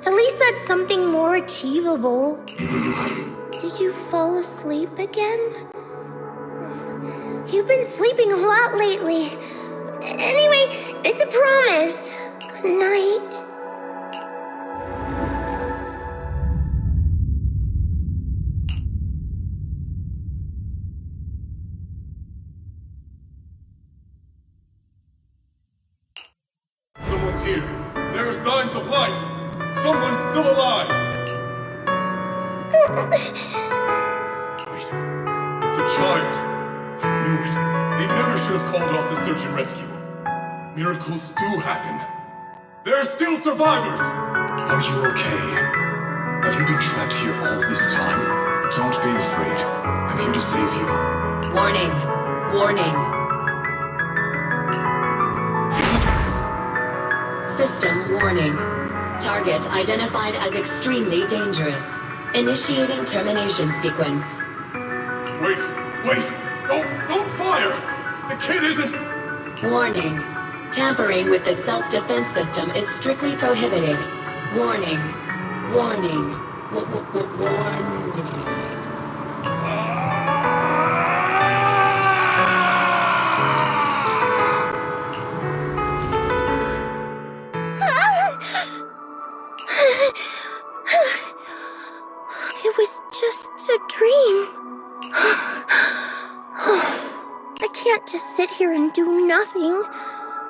At least that's something more achievable. Did you fall asleep again? You've been sleeping a lot lately. Anyway, it's a promise. Good night. Someone's here. There are signs of life. Someone's still alive. Wait, it's a child. I knew it. They never should have called off the search and rescue. Miracles do happen. There are still survivors. Are you okay? Have you been trapped here all this time? Don't be afraid. I'm here to save you. Warning. Warning. System warning. Target identified as extremely dangerous. Initiating termination sequence. Wait! Don't fire! The kid isn't... Warning. Tampering with the self-defense system is strictly prohibited. Warning. Warning. Warning. It was just a dream. I can't just sit here and do nothing.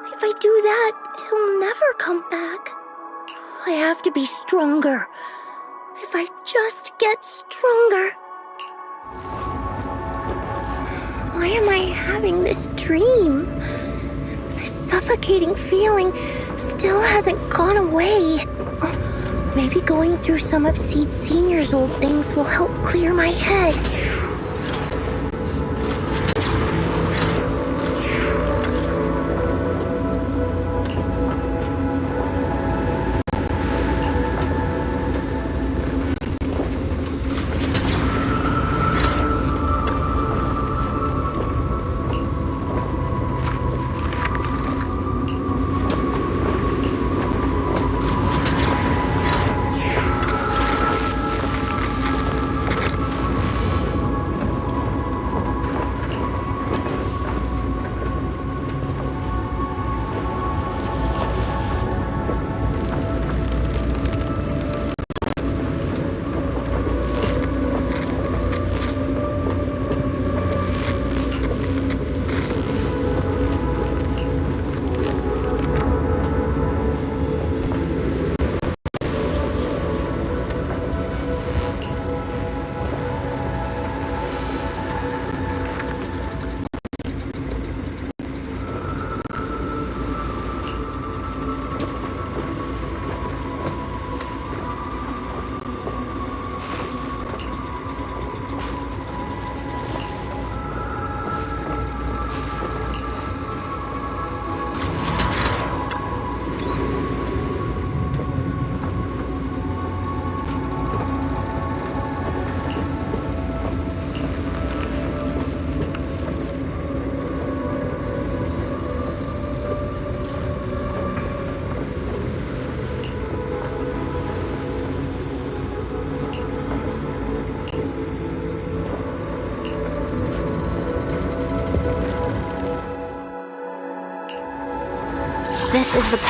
If I do that, he'll never come back. I have to be stronger. If I just get stronger. Why am I having this dream? This suffocating feeling still hasn't gone away. Maybe going through some of Seed Senior's old things will help clear my head.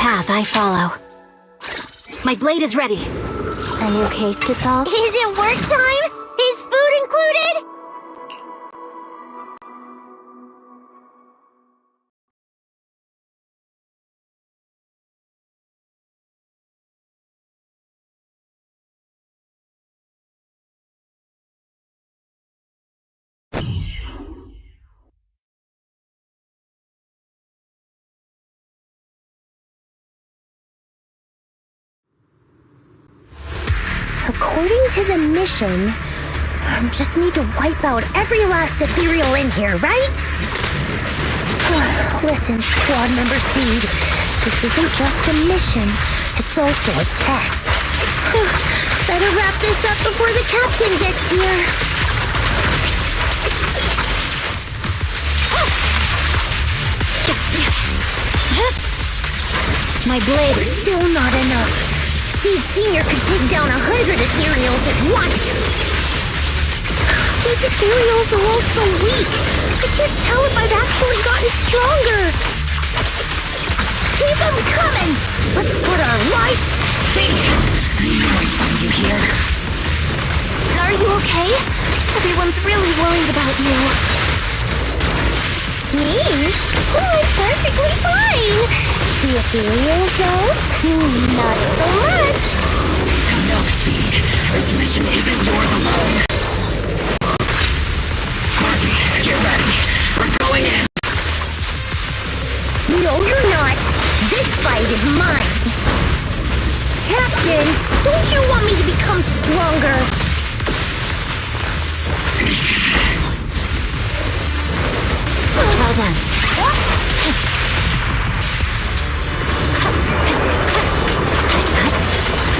path I follow. My blade is ready. A new case to solve? Is it work time? Is food included? According to the mission, I just need to wipe out every last ethereal in here, right? Listen, Squad Member Seed, this isn't just a mission, it's also a test. Better wrap this up before the captain gets here. My blade is still not enough. Seed Senior could take down 100 ethereals at once. These ethereals are all so weak. I can't tell if I've actually gotten stronger. Keep them coming. Let's put our life. Seed, I knew I'd find you here. Are you okay? Everyone's really worried about you. Me? Oh, I'm perfectly fine. The ethereals, though? Not so much. No, Seed. This mission isn't yours alone. Harvey, get ready. We're going in. No, you're not. This fight is mine. Captain, don't you want me to become stronger? Well done.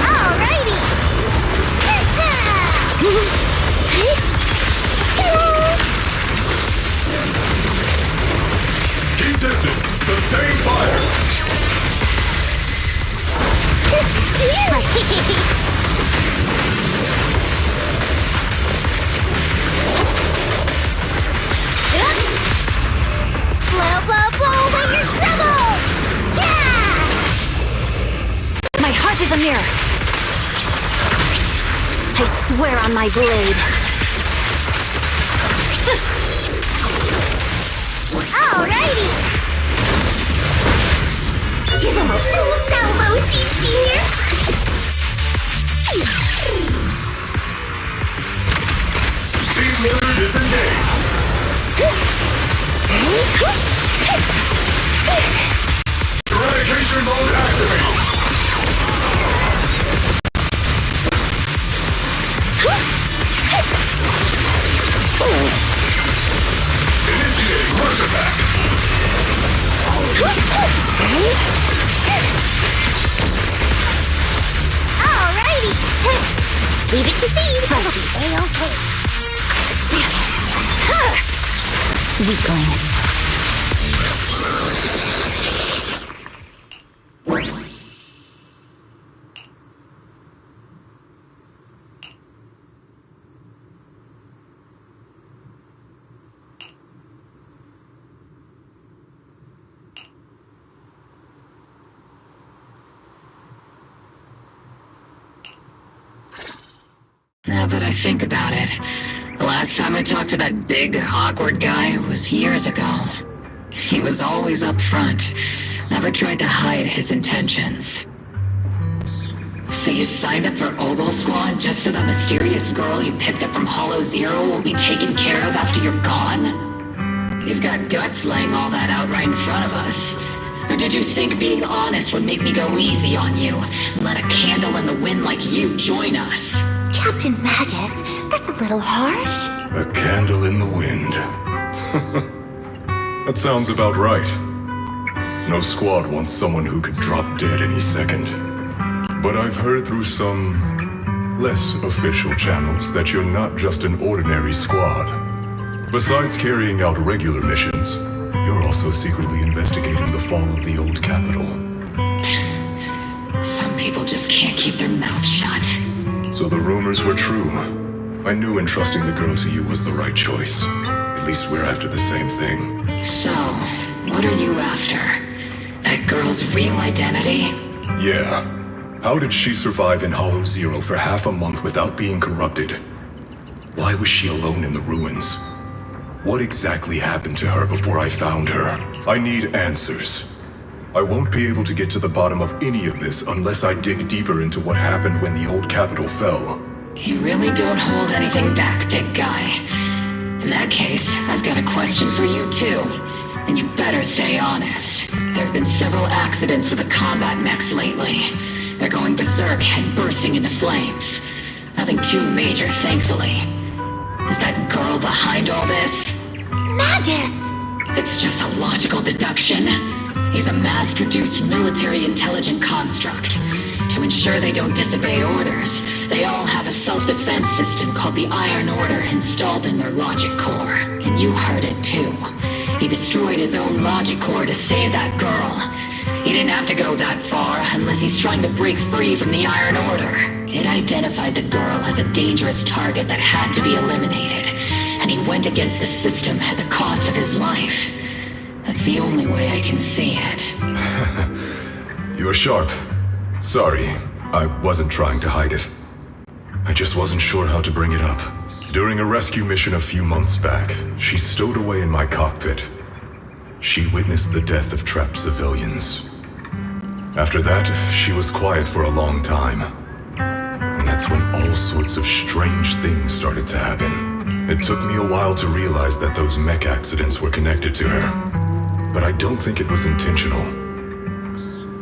Alrighty! Keep distance. Sustain fire. Blow, blow, blow when you're trouble! Yeah! My heart is a mirror. I swear on my blade. Alrighty! Give him a full salvo, Seed Senior! Speed loader disengaged. Eradication mode activated. Initiating rush attack. Alrighty! Leave it to Seed! A-okay. Weakling. Now that I think about it, the last time I talked to that big, awkward guy was years ago. He was always up front, never tried to hide his intentions. So you signed up for Ogle Squad just so that mysterious girl you picked up from Hollow Zero will be taken care of after you're gone? You've got guts laying all that out right in front of us. Or did you think being honest would make me go easy on you and let a candle in the wind like you join us? Captain Magus, that's a little harsh. A candle in the wind. That sounds about right. No squad wants someone who could drop dead any second. But I've heard through some less official channels that you're not just an ordinary squad. Besides carrying out regular missions, you're also secretly investigating the fall of the old capital. Some people just can't keep their mouths shut. So the rumors were true. I knew entrusting the girl to you was the right choice. At least we're after the same thing. So, what are you after? A That girl's real identity? Yeah. How did she survive in Hollow Zero for half a month without being corrupted? Why was she alone in the ruins? What exactly happened to her before I found her? I need answers. I won't be able to get to the bottom of any of this unless I dig deeper into what happened when the old capital fell. You really don't hold anything back, big guy. In that case, I've got a question for you too. And you better stay honest. There have been several accidents with the combat mechs lately. They're going berserk and bursting into flames. Nothing too major, thankfully. Is that girl behind all this? Magus! It's just a logical deduction. He's a mass-produced military intelligent construct. To ensure they don't disobey orders, they all have a self-defense system called the Iron Order installed in their logic core. And you heard it too. He destroyed his own logic core to save that girl. He didn't have to go that far unless he's trying to break free from the Iron Order. It identified the girl as a dangerous target that had to be eliminated. And he went against the system at the cost of his life. That's the only way I can see it. You're sharp. Sorry, I wasn't trying to hide it. I just wasn't sure how to bring it up. During a rescue mission a few months back, she stowed away in my cockpit. She witnessed the death of trapped civilians. After that, she was quiet for a long time. And that's when all sorts of strange things started to happen. It took me a while to realize that those mech accidents were connected to her. But I don't think it was intentional.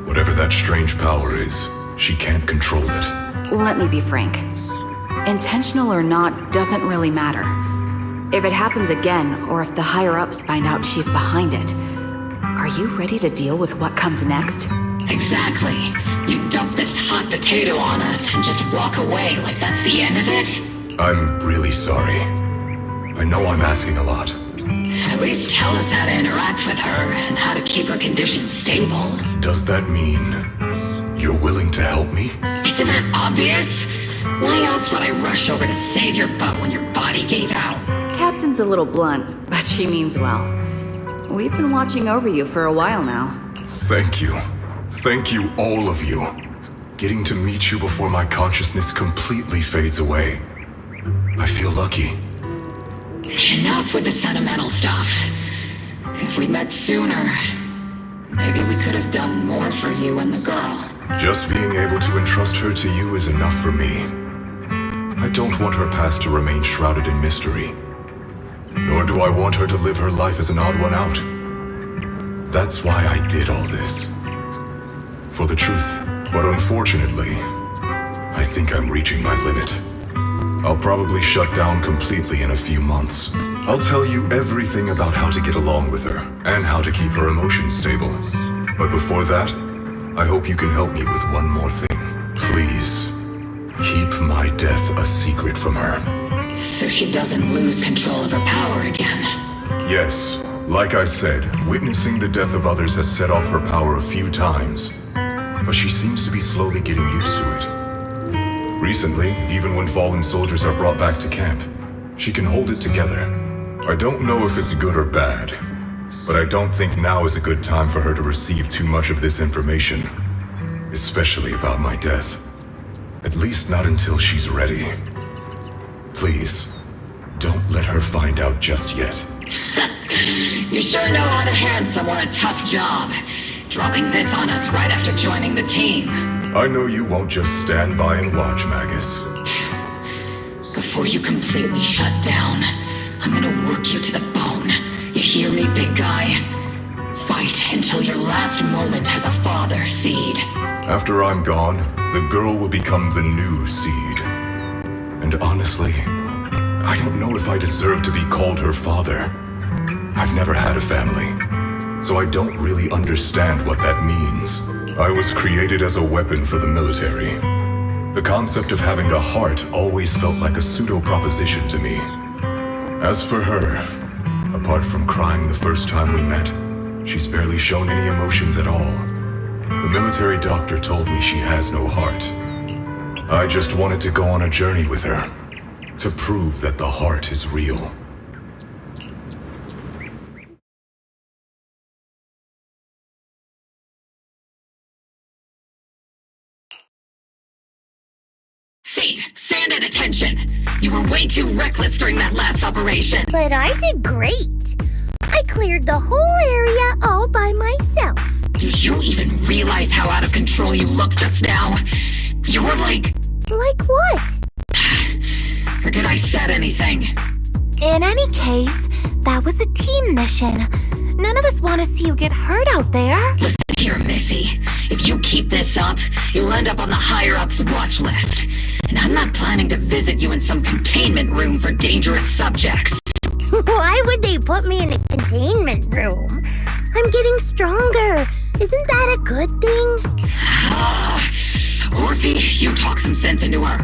Whatever that strange power is, she can't control it. Let me be frank. Intentional or not doesn't really matter. If it happens again, or if the higher-ups find out she's behind it, are you ready to deal with what comes next? Exactly. You dump this hot potato on us and just walk away like that's the end of it? I'm really sorry. I know I'm asking a lot. At least tell us how to interact with her and how to keep her condition stable. Does that mean you're willing to help me? Isn't that obvious? Why else would I rush over to save your butt when your body gave out? Captain's a little blunt, but she means well. We've been watching over you for a while now. Thank you. Thank you, all of you. Getting to meet you before my consciousness completely fades away. I feel lucky. Enough with the sentimental stuff. If we'd met sooner, maybe we could have done more for you and the girl. Just being able to entrust her to you is enough for me. I don't want her past to remain shrouded in mystery. Nor do I want her to live her life as an odd one out. That's why I did all this. For the truth. But unfortunately, I think I'm reaching my limit. I'll probably shut down completely in a few months. I'll tell you everything about how to get along with her, and how to keep her emotions stable. But before that, I hope you can help me with one more thing. Please, keep my death a secret from her. So she doesn't lose control of her power again. Yes, like I said, witnessing the death of others has set off her power a few times. But she seems to be slowly getting used to it. Recently, even when fallen soldiers are brought back to camp, she can hold it together. I don't know if it's good or bad, but I don't think now is a good time for her to receive too much of this information, especially about my death. At least not until she's ready. Please, don't let her find out just yet. You sure know how to hand someone a tough job, dropping this on us right after joining the team. I know you won't just stand by and watch, Magus. Before you completely shut down, I'm gonna work you to the bone. You hear me, big guy? Fight until your last moment as a father, Seed. After I'm gone, the girl will become the new Seed. And honestly, I don't know if I deserve to be called her father. I've never had a family, so I don't really understand what that means. I was created as a weapon for the military. The concept of having a heart always felt like a pseudo-proposition to me. As for her, apart from crying the first time we met, she's barely shown any emotions at all. The military doctor told me she has no heart. I just wanted to go on a journey with her, to prove that the heart is real. Seed, stand at attention. You were way too reckless during that last operation. But I did great. I cleared the whole area all by myself. Do you even realize how out of control you looked just now? You were like... Like what? Forget I said anything. In any case, that was a team mission. None of us want to see you get hurt out there. Listen here, Missy. If you keep this up, you'll end up on the higher-ups watch list. And I'm not planning to visit you in some containment room for dangerous subjects. Why would they put me in a containment room? I'm getting stronger. Isn't that a good thing? Orphe, you talk some sense into her.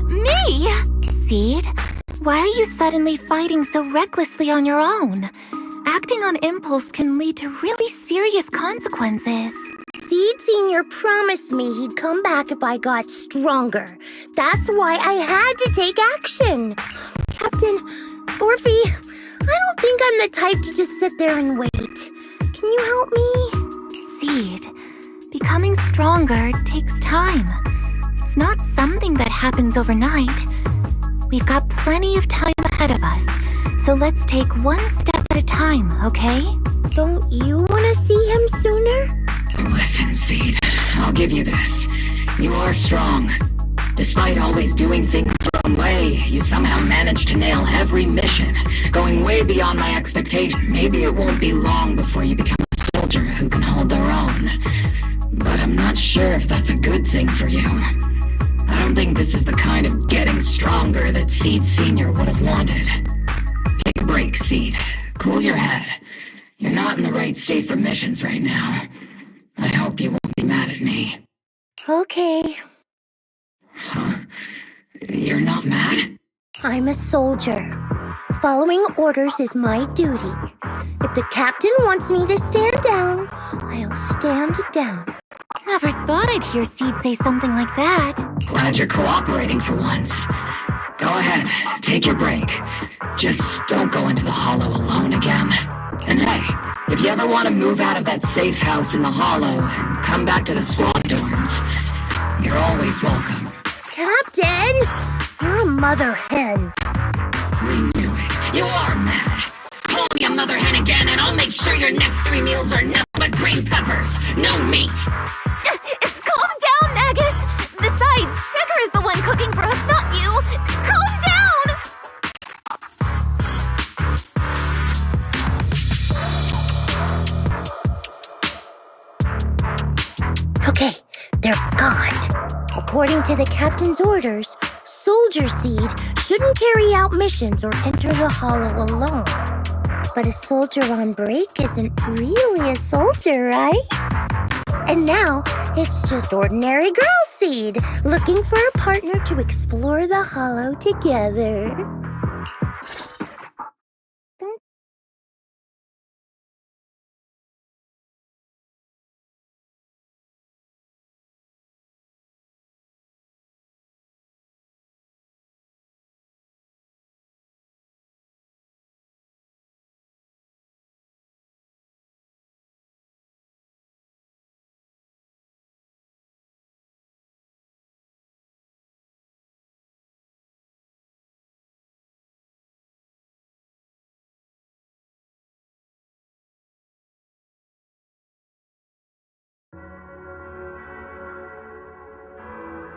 Me? Seed, why are you suddenly fighting so recklessly on your own? Acting on impulse can lead to really serious consequences. Seed Sr. promised me he'd come back if I got stronger. That's why I had to take action. Captain, Orphe, I don't think I'm the type to just sit there and wait. Can you help me? Seed, becoming stronger takes time. It's not something that happens overnight. We've got plenty of time ahead of us, so let's take one step at a time, okay? Don't you want to see him sooner? Listen, Seed, I'll give you this. You are strong. Despite always doing things your own way, you somehow managed to nail every mission, going way beyond my expectations. Maybe it won't be long before you become a soldier who can hold their own. But I'm not sure if that's a good thing for you. I don't think this is the kind of getting stronger that Seed Sr. would have wanted. Take a break, Seed. Cool your head. You're not in the right state for missions right now. I hope you won't be mad at me. Okay. Huh? You're not mad? I'm a soldier. Following orders is my duty. If the captain wants me to stand down, I'll stand down. Never thought I'd hear Seed say something like that. Glad you're cooperating for once. Go ahead, take your break. Just don't go into the hollow alone again. And hey, if you ever want to move out of that safe house in the hollow and come back to the squad dorms, you're always welcome. Captain! You're a mother hen. I knew it. You are mad. Call me a mother hen again and I'll make sure your next 3 meals are nothing but green peppers. No meat. Calm down, Magus! Besides, Trigger is the one cooking for us, not you! Calm down! Okay, they're gone. According to the captain's orders, Soldier Seed shouldn't carry out missions or enter the hollow alone. But a soldier on break isn't really a soldier, right? And now, it's just ordinary girl Seed, looking for a partner to explore the hollow together.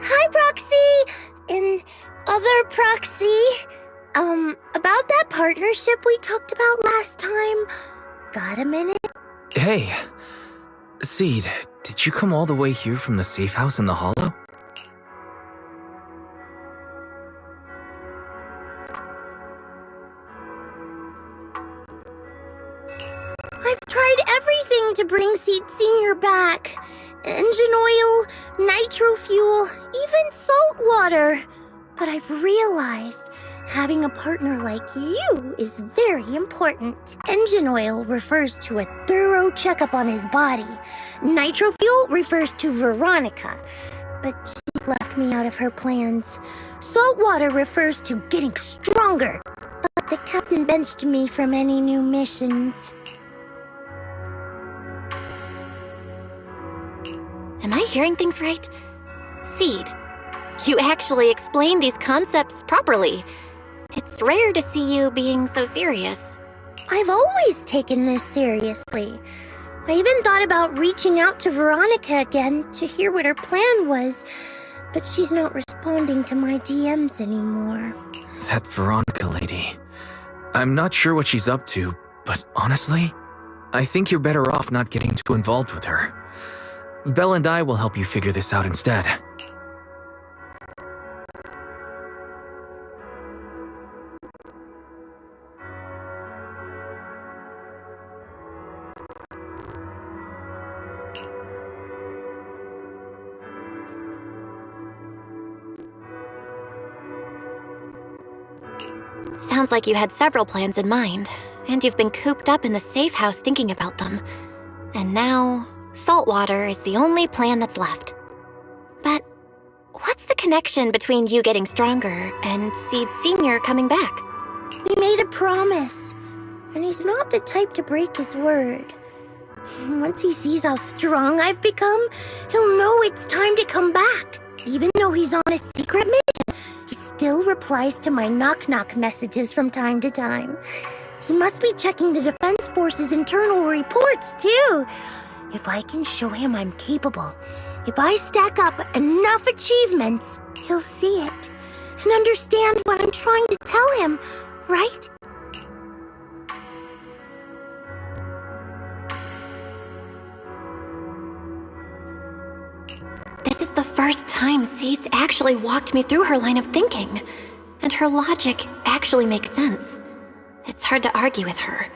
Hi, Proxy! And other Proxy. About that partnership we talked about last time. Got a minute? Hey, Seed, did you come all the way here from the safe house in the hollow? I've tried everything to bring Seed Sr. back. Engine oil, nitro fuel, even salt water. But I've realized having a partner like you is very important. Engine oil refers to a thorough checkup on his body. Nitro fuel refers to Veronica, but she's left me out of her plans. Salt water refers to getting stronger, but the captain benched me from any new missions. Am I hearing things right? Seed, You actually explain these concepts properly. It's rare to see you being so serious. I've always taken this seriously. I even thought about reaching out to Veronica again to hear what her plan was, but she's not responding to my DMs anymore. That Veronica lady. I'm not sure what she's up to, but honestly, I think you're better off not getting too involved with her. Belle and I will help you figure this out instead. Sounds like you had several plans in mind, and you've been cooped up in the safe house thinking about them. And now, saltwater is the only plan that's left. But what's the connection between you getting stronger and Seed Sr. coming back? We made a promise, and he's not the type to break his word. Once he sees how strong I've become, he'll know it's time to come back. Even though he's on a secret mission, he still replies to my knock-knock messages from time to time. He must be checking the Defense Force's internal reports, too. If I can show him I'm capable, if I stack up enough achievements, he'll see it and understand what I'm trying to tell him, right? This is the first time Seed's actually walked me through her line of thinking, and her logic actually makes sense. It's hard to argue with her,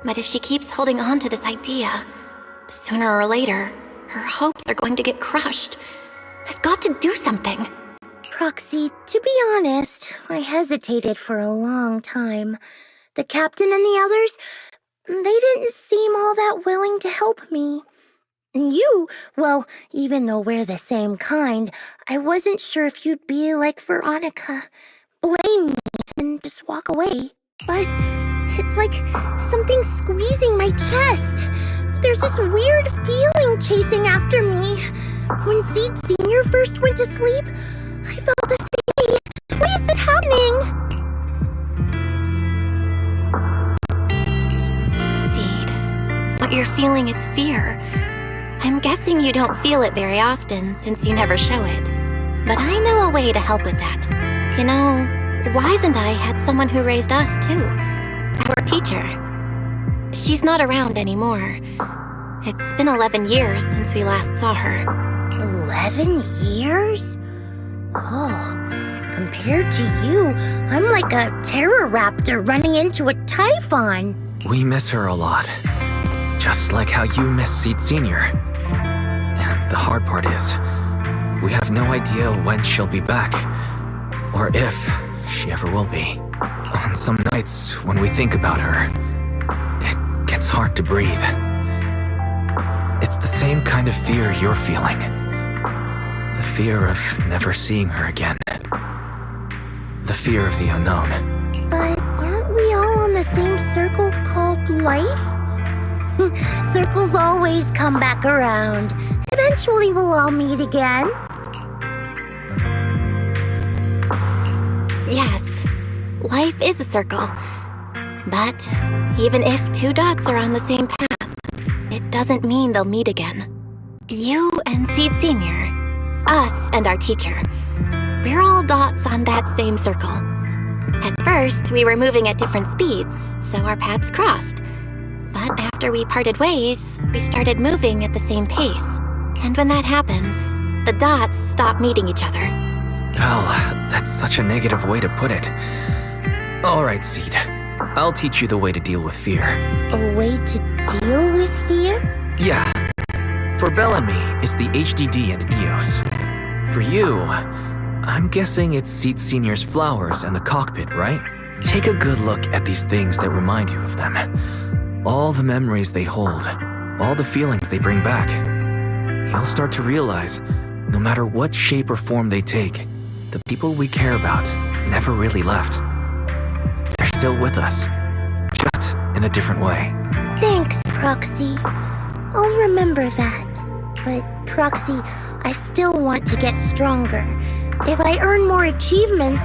but if she keeps holding on to this idea, sooner or later, her hopes are going to get crushed. I've got to do something. Proxy, to be honest, I hesitated for a long time. The captain and the others, they didn't seem all that willing to help me. And you, well, even though we're the same kind, I wasn't sure if you'd be like Veronica. Blame me and just walk away. But it's like something squeezing my chest. There's this weird feeling chasing after me. When Seed Sr. first went to sleep, I felt the same way. Why is this happening? Seed, what you're feeling is fear. I'm guessing you don't feel it very often since you never show it. But I know a way to help with that. You know, Wise and I had someone who raised us too. Our teacher. She's not around anymore. It's been 11 years since we last saw her. 11 years? Oh, compared to you, I'm like a terror raptor running into a typhon. We miss her a lot. Just like how you miss Seed Sr. And the hard part is, we have no idea when she'll be back. Or if she ever will be. On some nights, when we think about her, it gets hard to breathe. It's the same kind of fear you're feeling. The fear of never seeing her again. The fear of the unknown. But aren't we all on the same circle called life? Circles always come back around. Eventually we'll all meet again. Yes, life is a circle. But even if two dots are on the same path, it doesn't mean they'll meet again. You and Seed Sr., us and our teacher, we're all dots on that same circle. At first, we were moving at different speeds, so our paths crossed. But after we parted ways, we started moving at the same pace. And when that happens, the dots stop meeting each other. Well, that's such a negative way to put it. Alright, Seed. I'll teach you the way to deal with fear. A way to deal with fear? Yeah. For Belle and me, it's the HDD and EOS. For you, I'm guessing it's Seed Sr.'s flowers and the cockpit, right? Take a good look at these things that remind you of them. All the memories they hold, all the feelings they bring back. You'll start to realize, no matter what shape or form they take, the people we care about never really left. They're still with us, just in a different way. Thanks, Proxy. I'll remember that. But, Proxy, I still want to get stronger. If I earn more achievements,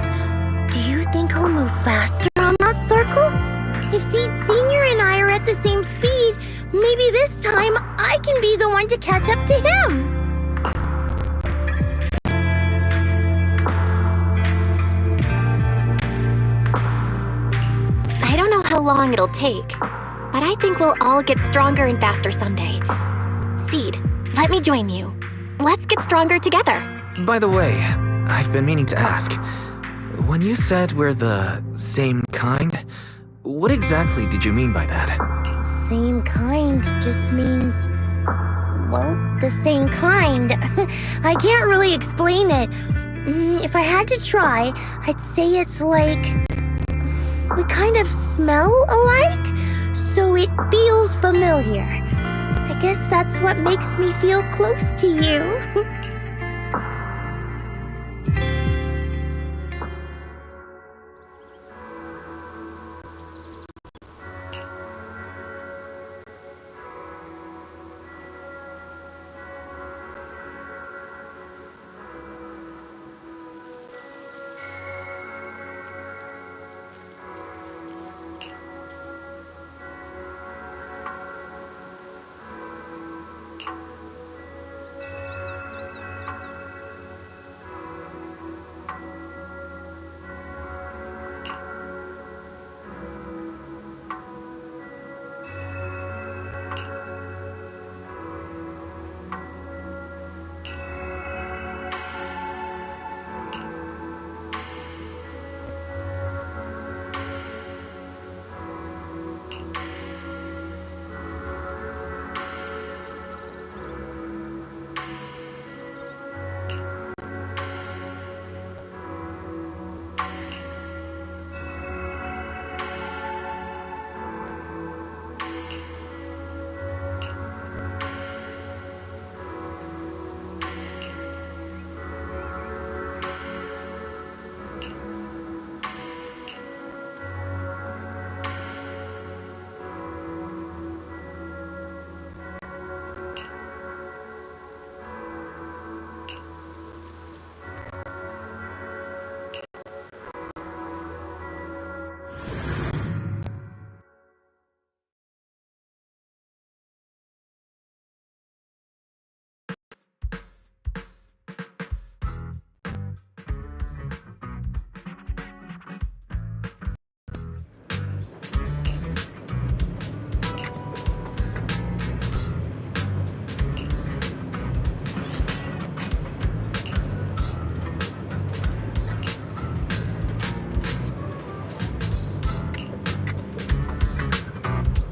do you think I'll move faster on that circle? If Seed Senior and I are at the same speed, maybe this time I can be the one to catch up to him. I don't know how long it'll take, but I think we'll all get stronger and faster someday. Seed, let me join you. Let's get stronger together. By the way, I've been meaning to ask. When you said we're the same kind, what exactly did you mean by that? Same kind just means, well, the same kind. I can't really explain it. If I had to try, I'd say it's like we kind of smell alike, so it feels familiar. I guess that's what makes me feel close to you.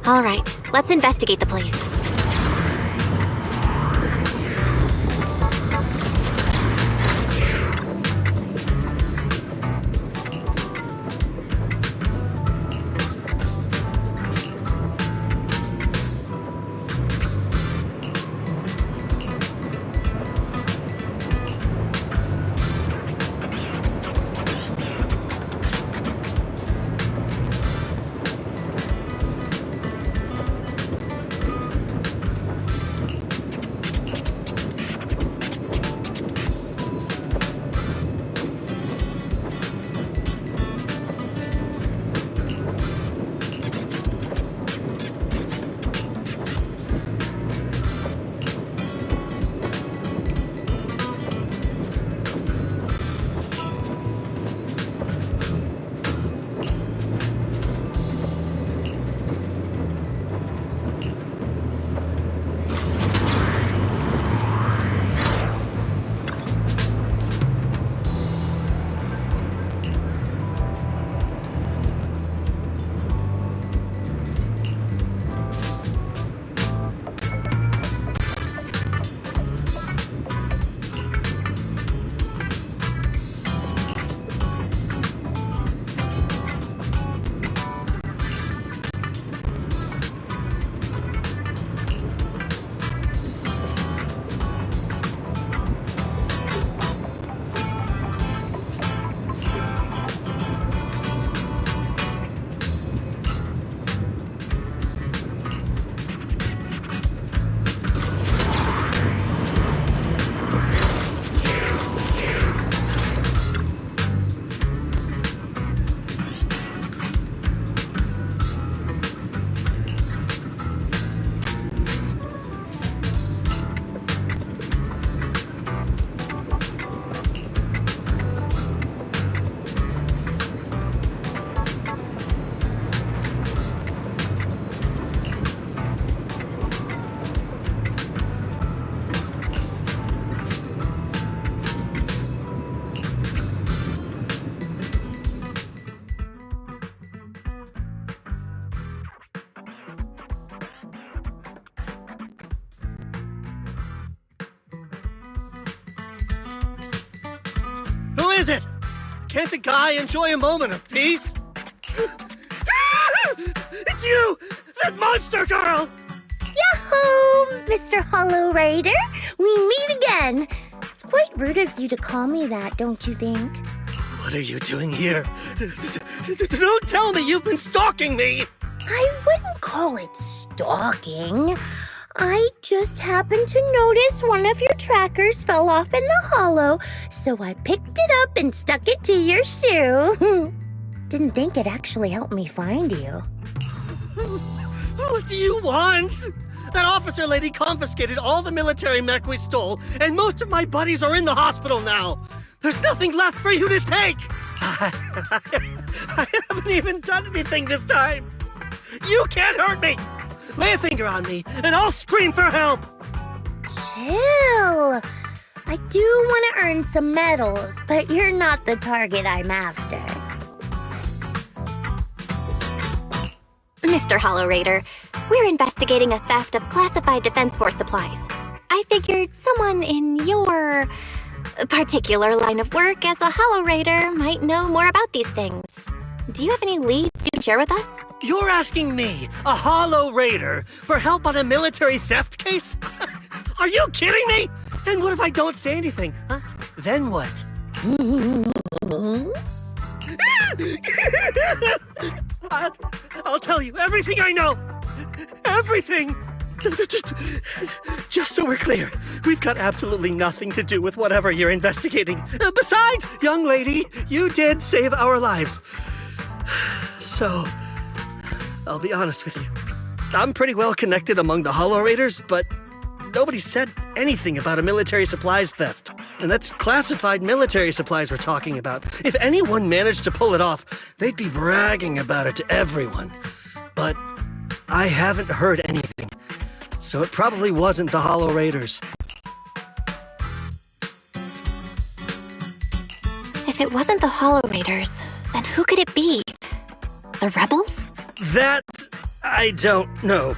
All right, let's investigate the place. is it? Can't a guy enjoy a moment of peace? It's you! That monster girl! Yahoo! Mr. Hollow Rider, we meet again. It's quite rude of you to call me that, don't you think? What are you doing here? Don't tell me you've been stalking me! I wouldn't call it stalking. I just happened to notice one of your trackers fell off in the hollow, so I picked it up and stuck it to your shoe. Didn't think it actually helped me find you. What do you want? That officer lady confiscated all the military mech we stole, and most of my buddies are in the hospital now. There's nothing left for you to take. I haven't even done anything this time. You can't hurt me. Lay a finger on me, and I'll scream for help! Chill! I do want to earn some medals, but you're not the target I'm after. Mr. Hollow Raider, we're investigating a theft of classified Defense Force supplies. I figured someone in your particular line of work as a Hollow Raider might know more about these things. Do you have any leads you can share with us? You're asking me, a Hollow Raider, for help on a military theft case? Are you kidding me? And what if I don't say anything? Huh? Then what? I'll tell you everything I know. Everything. Just so we're clear, we've got absolutely nothing to do with whatever you're investigating. Besides, young lady, you did save our lives. So, I'll be honest with you. I'm pretty well connected among the Hollow Raiders, but nobody said anything about a military supplies theft. And that's classified military supplies we're talking about. If anyone managed to pull it off, they'd be bragging about it to everyone. But I haven't heard anything. So it probably wasn't the Hollow Raiders. If it wasn't the Hollow Raiders, then who could it be? The rebels? That I don't know.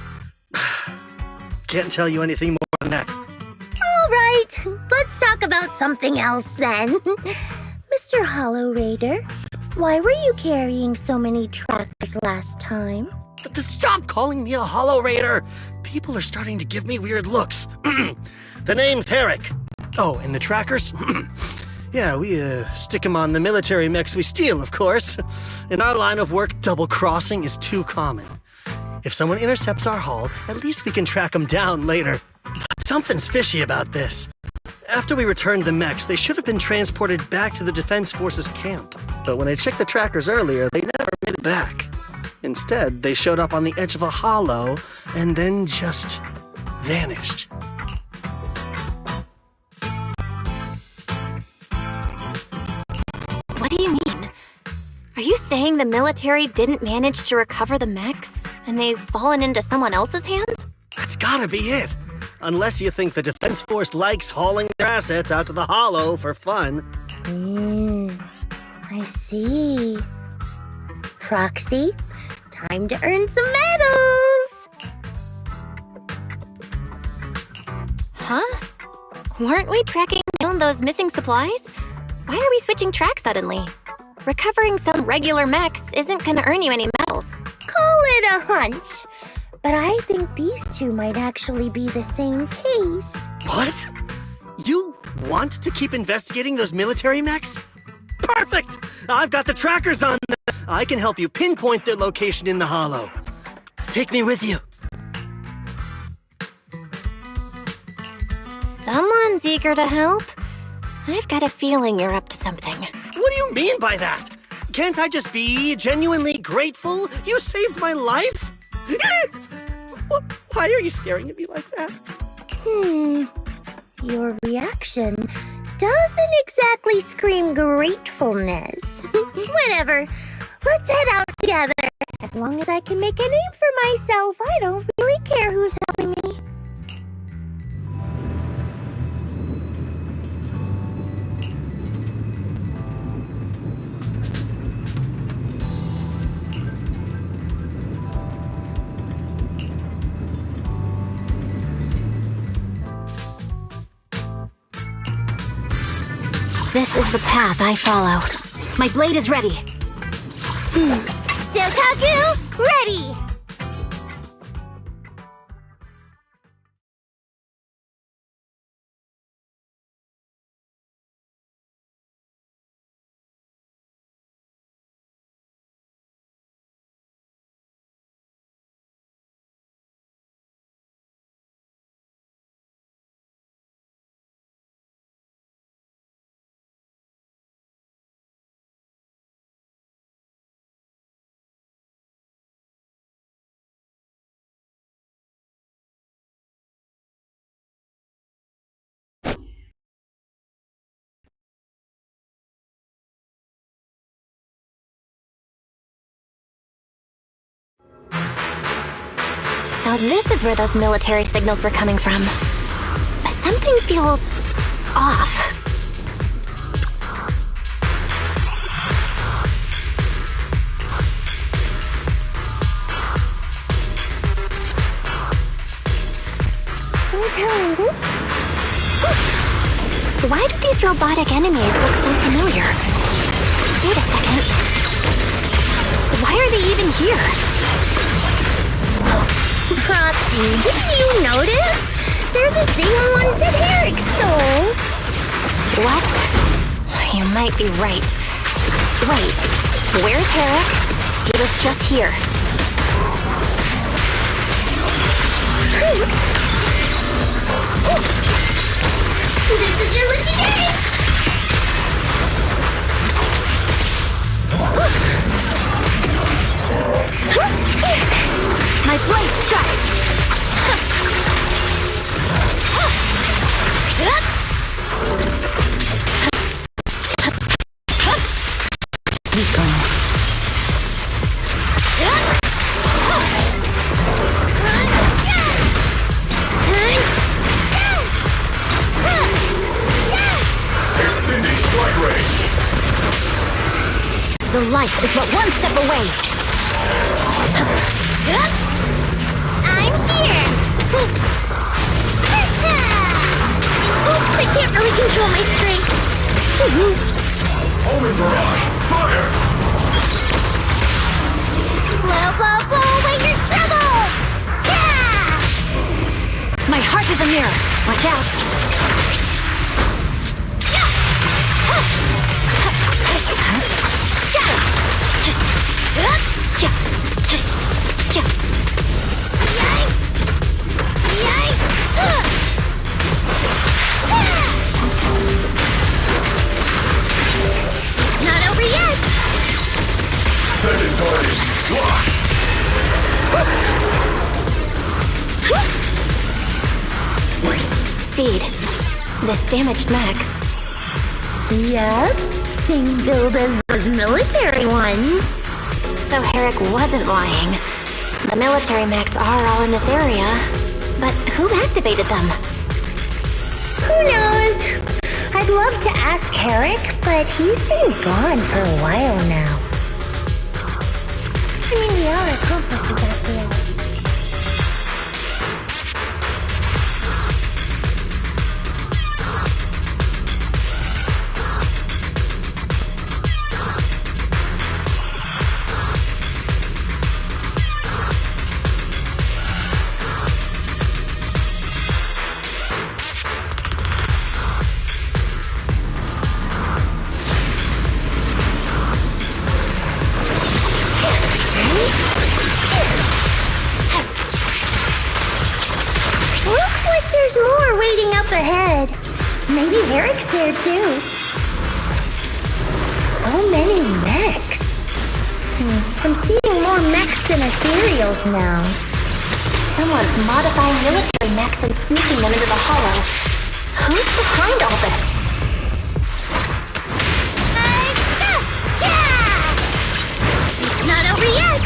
Can't tell you anything more than that. All right, let's talk about something else then. Mr. Hollow Raider, why were you carrying so many trackers last time? Stop calling me a Hollow Raider! People are starting to give me weird looks. The name's Herrick. Oh, and the trackers? Yeah, we stick them on the military mechs we steal, of course. In our line of work, double-crossing is too common. If someone intercepts our haul, at least we can track them down later. But something's fishy about this. After we returned the mechs, they should have been transported back to the Defense Forces camp. But when I checked the trackers earlier, they never made it back. Instead, they showed up on the edge of a hollow and then just vanished. What do you mean? Are you saying the military didn't manage to recover the mechs, and they've fallen into someone else's hands? That's gotta be it. Unless you think the Defense Force likes hauling their assets out to the hollow for fun. I see. Proxy, time to earn some medals! Huh? Weren't we tracking down those missing supplies? Why are we switching tracks suddenly? Recovering some regular mechs isn't gonna earn you any medals. Call it a hunch. But I think these two might actually be the same case. What? You want to keep investigating those military mechs? Perfect! I've got the trackers on them. I can help you pinpoint their location in the hollow. Take me with you. Someone's eager to help. I've got a feeling you're up to something. What do you mean by that? Can't I just be genuinely grateful? You saved my life? Why are you staring at me like that? Your reaction doesn't exactly scream gratefulness. Whatever. Let's head out together. As long as I can make a name for myself, I don't really care who's helping me. This is the path I follow. My blade is ready. Sokaku, ready! So this is where those military signals were coming from. Something feels off. I'm telling you. Why do these robotic enemies look so familiar? Wait a second. Why are they even here? Proxy, didn't you notice? They're the same ones that Eric stole. What? You might be right. Wait, where's Herrick? He was just here. This is your lucky day! My blade strikes! Extending strike range. The light is but one step away. I'm here! Oops, I can't really control my strength. Omen barrage. Fire. Blow away your trouble! Yeah! My heart is a mirror. Watch out. Not over yet! Second target. Locked. Seed. This damaged mech. Yep, same build as those military ones. So Herrick wasn't lying. The military mechs are all in this area. But who activated them? Who knows? I'd love to ask Herrick, but he's been gone for a while now. I mean, we are accomplices after all. There's more waiting up ahead. Maybe Herrick's there too. So many mechs. I'm seeing more mechs than ethereals now. Someone's modifying military mechs and sneaking them into the hollow. Who's behind all this? It's not over yet!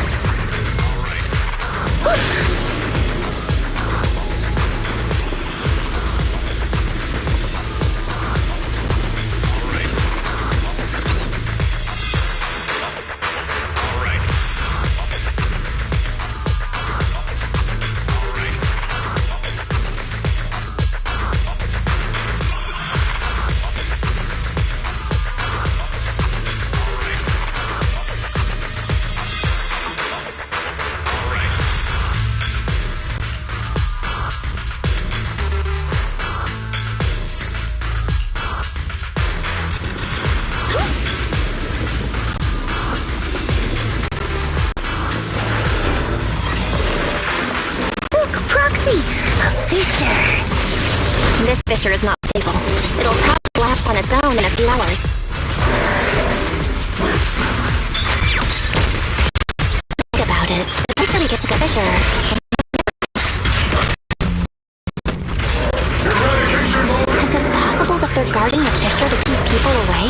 people away?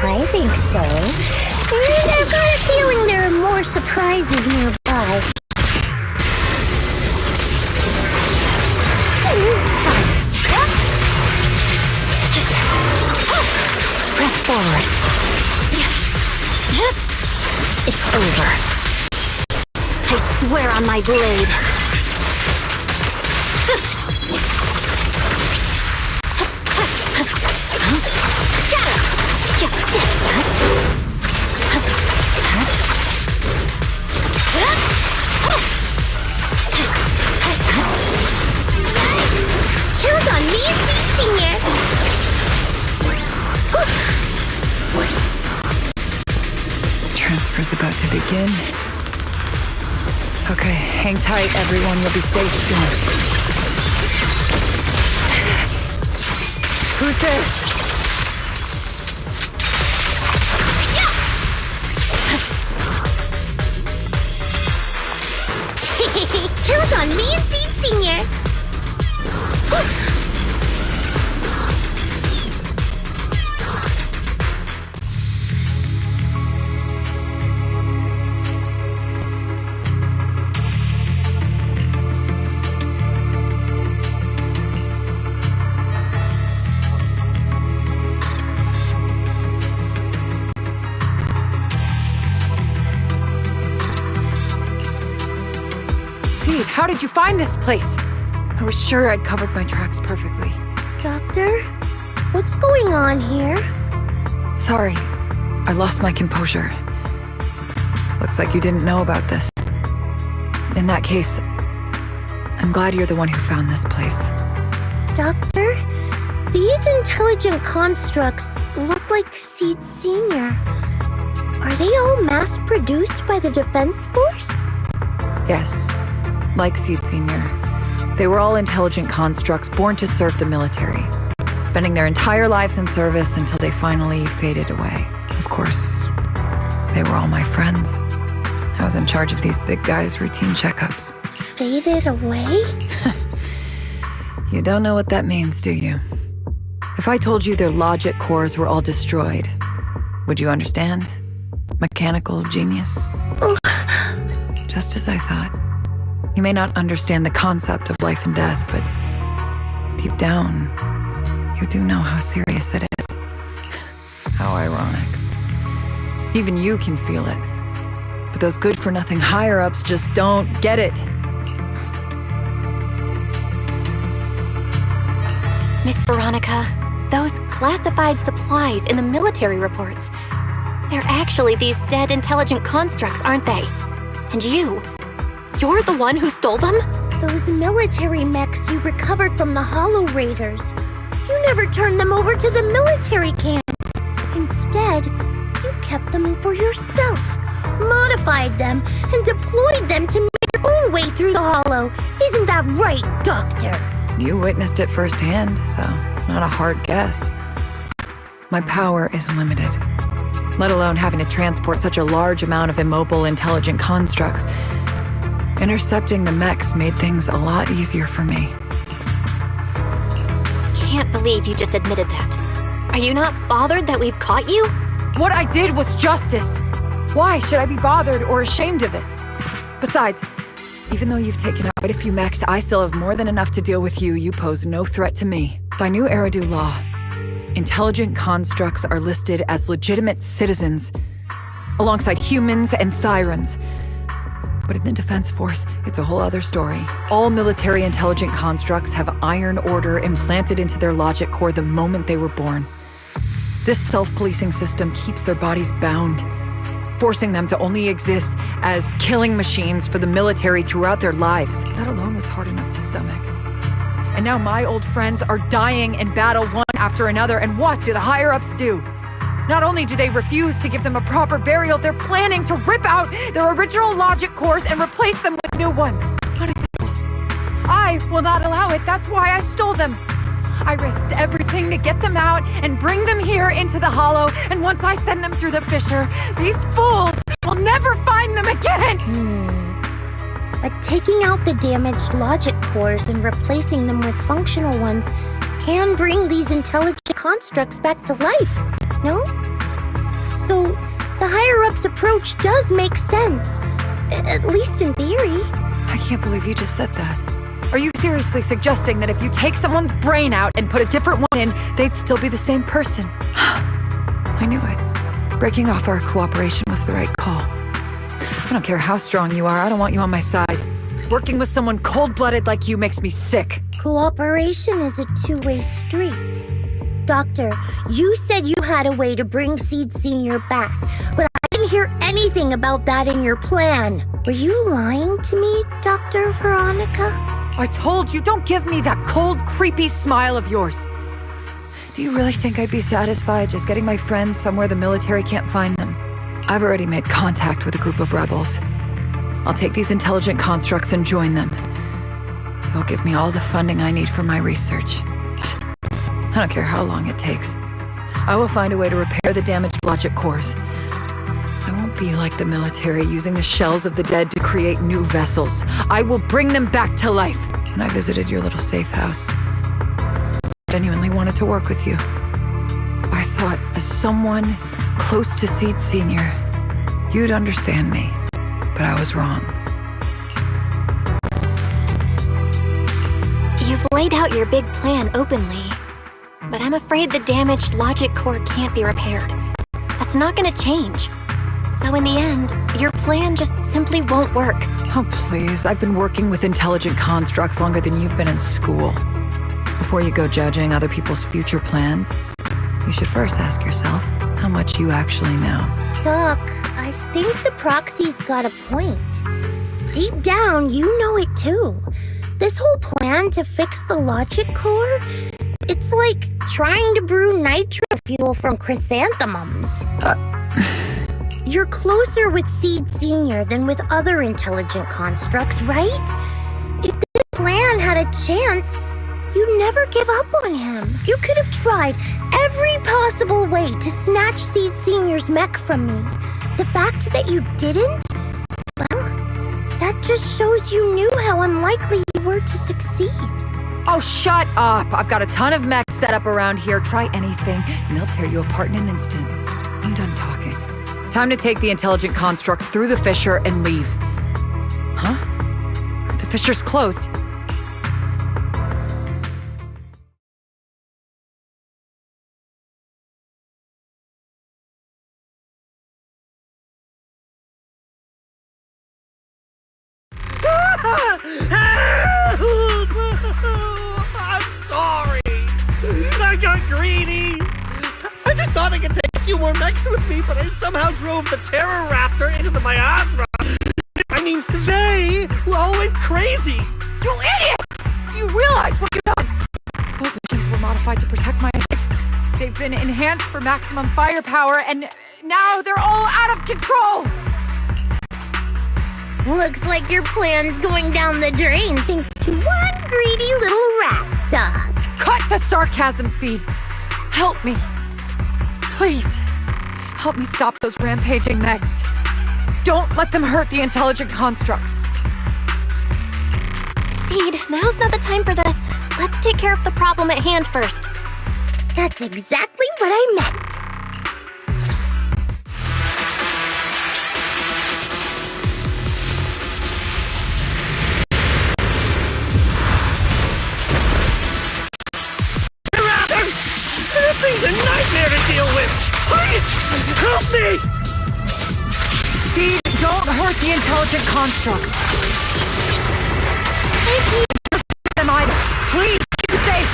I think so. And I've got a feeling there are more surprises nearby. Press forward. It's over. I swear on my blade. Count on me and Senior. Transfer's about to begin. Okay, hang tight, everyone. You'll be safe soon. Who's there? Count on me and Senior. How did you find this place? I was sure I'd covered my tracks perfectly. Doctor, what's going on here? Sorry, I lost my composure. Looks like you didn't know about this. In that case, I'm glad you're the one who found this place. Doctor, these intelligent constructs look like Seed Senior. Are they all mass-produced by the Defense Force? Yes. Like Seed Senior, they were all intelligent constructs born to serve the military, spending their entire lives in service until they finally faded away. Of course, they were all my friends. I was in charge of these big guys' routine checkups. Faded away? You don't know what that means, do you? If I told you their logic cores were all destroyed, would you understand? Mechanical genius? Just as I thought. You may not understand the concept of life and death, but deep down, you do know how serious it is. How ironic. Even you can feel it. But those good-for-nothing higher-ups just don't get it. Miss Veronica, those classified supplies in the military reports, they're actually these dead intelligent constructs, aren't they? And you're the one who stole them? Those military mechs you recovered from the Hollow Raiders. You never turned them over to the military camp. Instead, you kept them for yourself, modified them, and deployed them to make your own way through the Hollow. Isn't that right, Doctor? You witnessed it firsthand, so it's not a hard guess. My power is limited, let alone having to transport such a large amount of immobile, intelligent constructs. Intercepting the mechs made things a lot easier for me. Can't believe you just admitted that. Are you not bothered that we've caught you? What I did was justice. Why should I be bothered or ashamed of it? Besides, even though you've taken out quite a few mechs, I still have more than enough to deal with you. You pose no threat to me. By new Eridu law, intelligent constructs are listed as legitimate citizens, alongside humans and Thyrans. But in the Defense Force, it's a whole other story. All military intelligent constructs have Iron Order implanted into their logic core the moment they were born. This self-policing system keeps their bodies bound, forcing them to only exist as killing machines for the military throughout their lives. That alone was hard enough to stomach. And now my old friends are dying in battle one after another, and what do the higher-ups do? Not only do they refuse to give them a proper burial, they're planning to rip out their original logic cores and replace them with new ones. Unacceptable. I will not allow it. That's why I stole them. I risked everything to get them out and bring them here into the Hollow, and once I send them through the fissure, these fools will never find them again! But taking out the damaged logic cores and replacing them with functional ones can bring these intelligent constructs back to life, no? So, the higher-ups approach does make sense. At least in theory. I can't believe you just said that. Are you seriously suggesting that if you take someone's brain out and put a different one in, they'd still be the same person? I knew it. Breaking off our cooperation was the right call. I don't care how strong you are, I don't want you on my side. Working with someone cold-blooded like you makes me sick. Cooperation is a two-way street. Doctor, you said you had a way to bring Seed Senior back, but I didn't hear anything about that in your plan. Were you lying to me, Dr. Veronica? I told you, don't give me that cold, creepy smile of yours. Do you really think I'd be satisfied just getting my friends somewhere the military can't find them? I've already made contact with a group of rebels. I'll take these intelligent constructs and join them. They'll give me all the funding I need for my research. I don't care how long it takes. I will find a way to repair the damaged logic cores. I won't be like the military, using the shells of the dead to create new vessels. I will bring them back to life. When I visited your little safe house, I genuinely wanted to work with you. I thought, as someone close to Seed Senior, you'd understand me. But I was wrong. You've laid out your big plan openly, but I'm afraid the damaged logic core can't be repaired. That's not gonna change. So in the end, your plan just simply won't work. Oh, please. I've been working with intelligent constructs longer than you've been in school. Before you go judging other people's future plans, you should first ask yourself how much you actually know. Doc, I think the proxy's got a point. Deep down, you know it too. This whole plan to fix the logic core, it's like trying to brew nitro fuel from chrysanthemums. You're closer with Seed Senior than with other intelligent constructs, right? If this plan had a chance, you'd never give up on him. You could have tried every possible way to snatch Seed Senior's mech from me. The fact that you didn't, well, that just shows you knew how unlikely you were to succeed. Oh, shut up! I've got a ton of mechs set up around here. Try anything, and they'll tear you apart in an instant. I'm done talking. Time to take the intelligent constructs through the fissure and leave. Huh? The fissure's closed. I'm sorry. I got greedy. I just thought I could take a few more mechs with me, but I somehow drove the Terror Raptor into the miasma. I mean, they all went crazy. You idiot! Do you realize what you've done? Those machines were modified to protect my escape. They've been enhanced for maximum firepower, and now they're all out of control! Looks like your plan's going down the drain thanks to one greedy little rat dog. Cut the sarcasm, Seed. Help me. Please. Help me stop those rampaging mechs. Don't let them hurt the intelligent constructs. Seed, now's not the time for this. Let's take care of the problem at hand first. That's exactly what I meant. This thing's a nightmare to deal with! Please! Help me! Seed, don't hurt the intelligent constructs. I can't them either. Please, keep safe.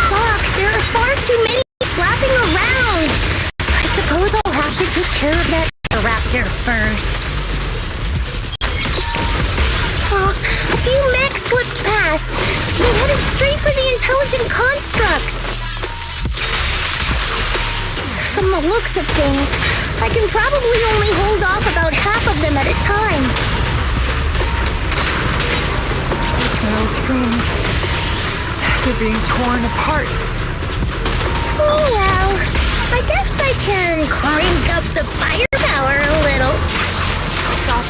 Doc, there are far too many flapping around. I suppose I'll have to take care of that raptor first. Oh, a few mechs slipped past. They headed straight for the intelligent constructs. From the looks of things, I can probably only hold off about half of them at a time. My old friends, they're being torn apart. Oh well, I guess I can crank up the firepower a little. Stop.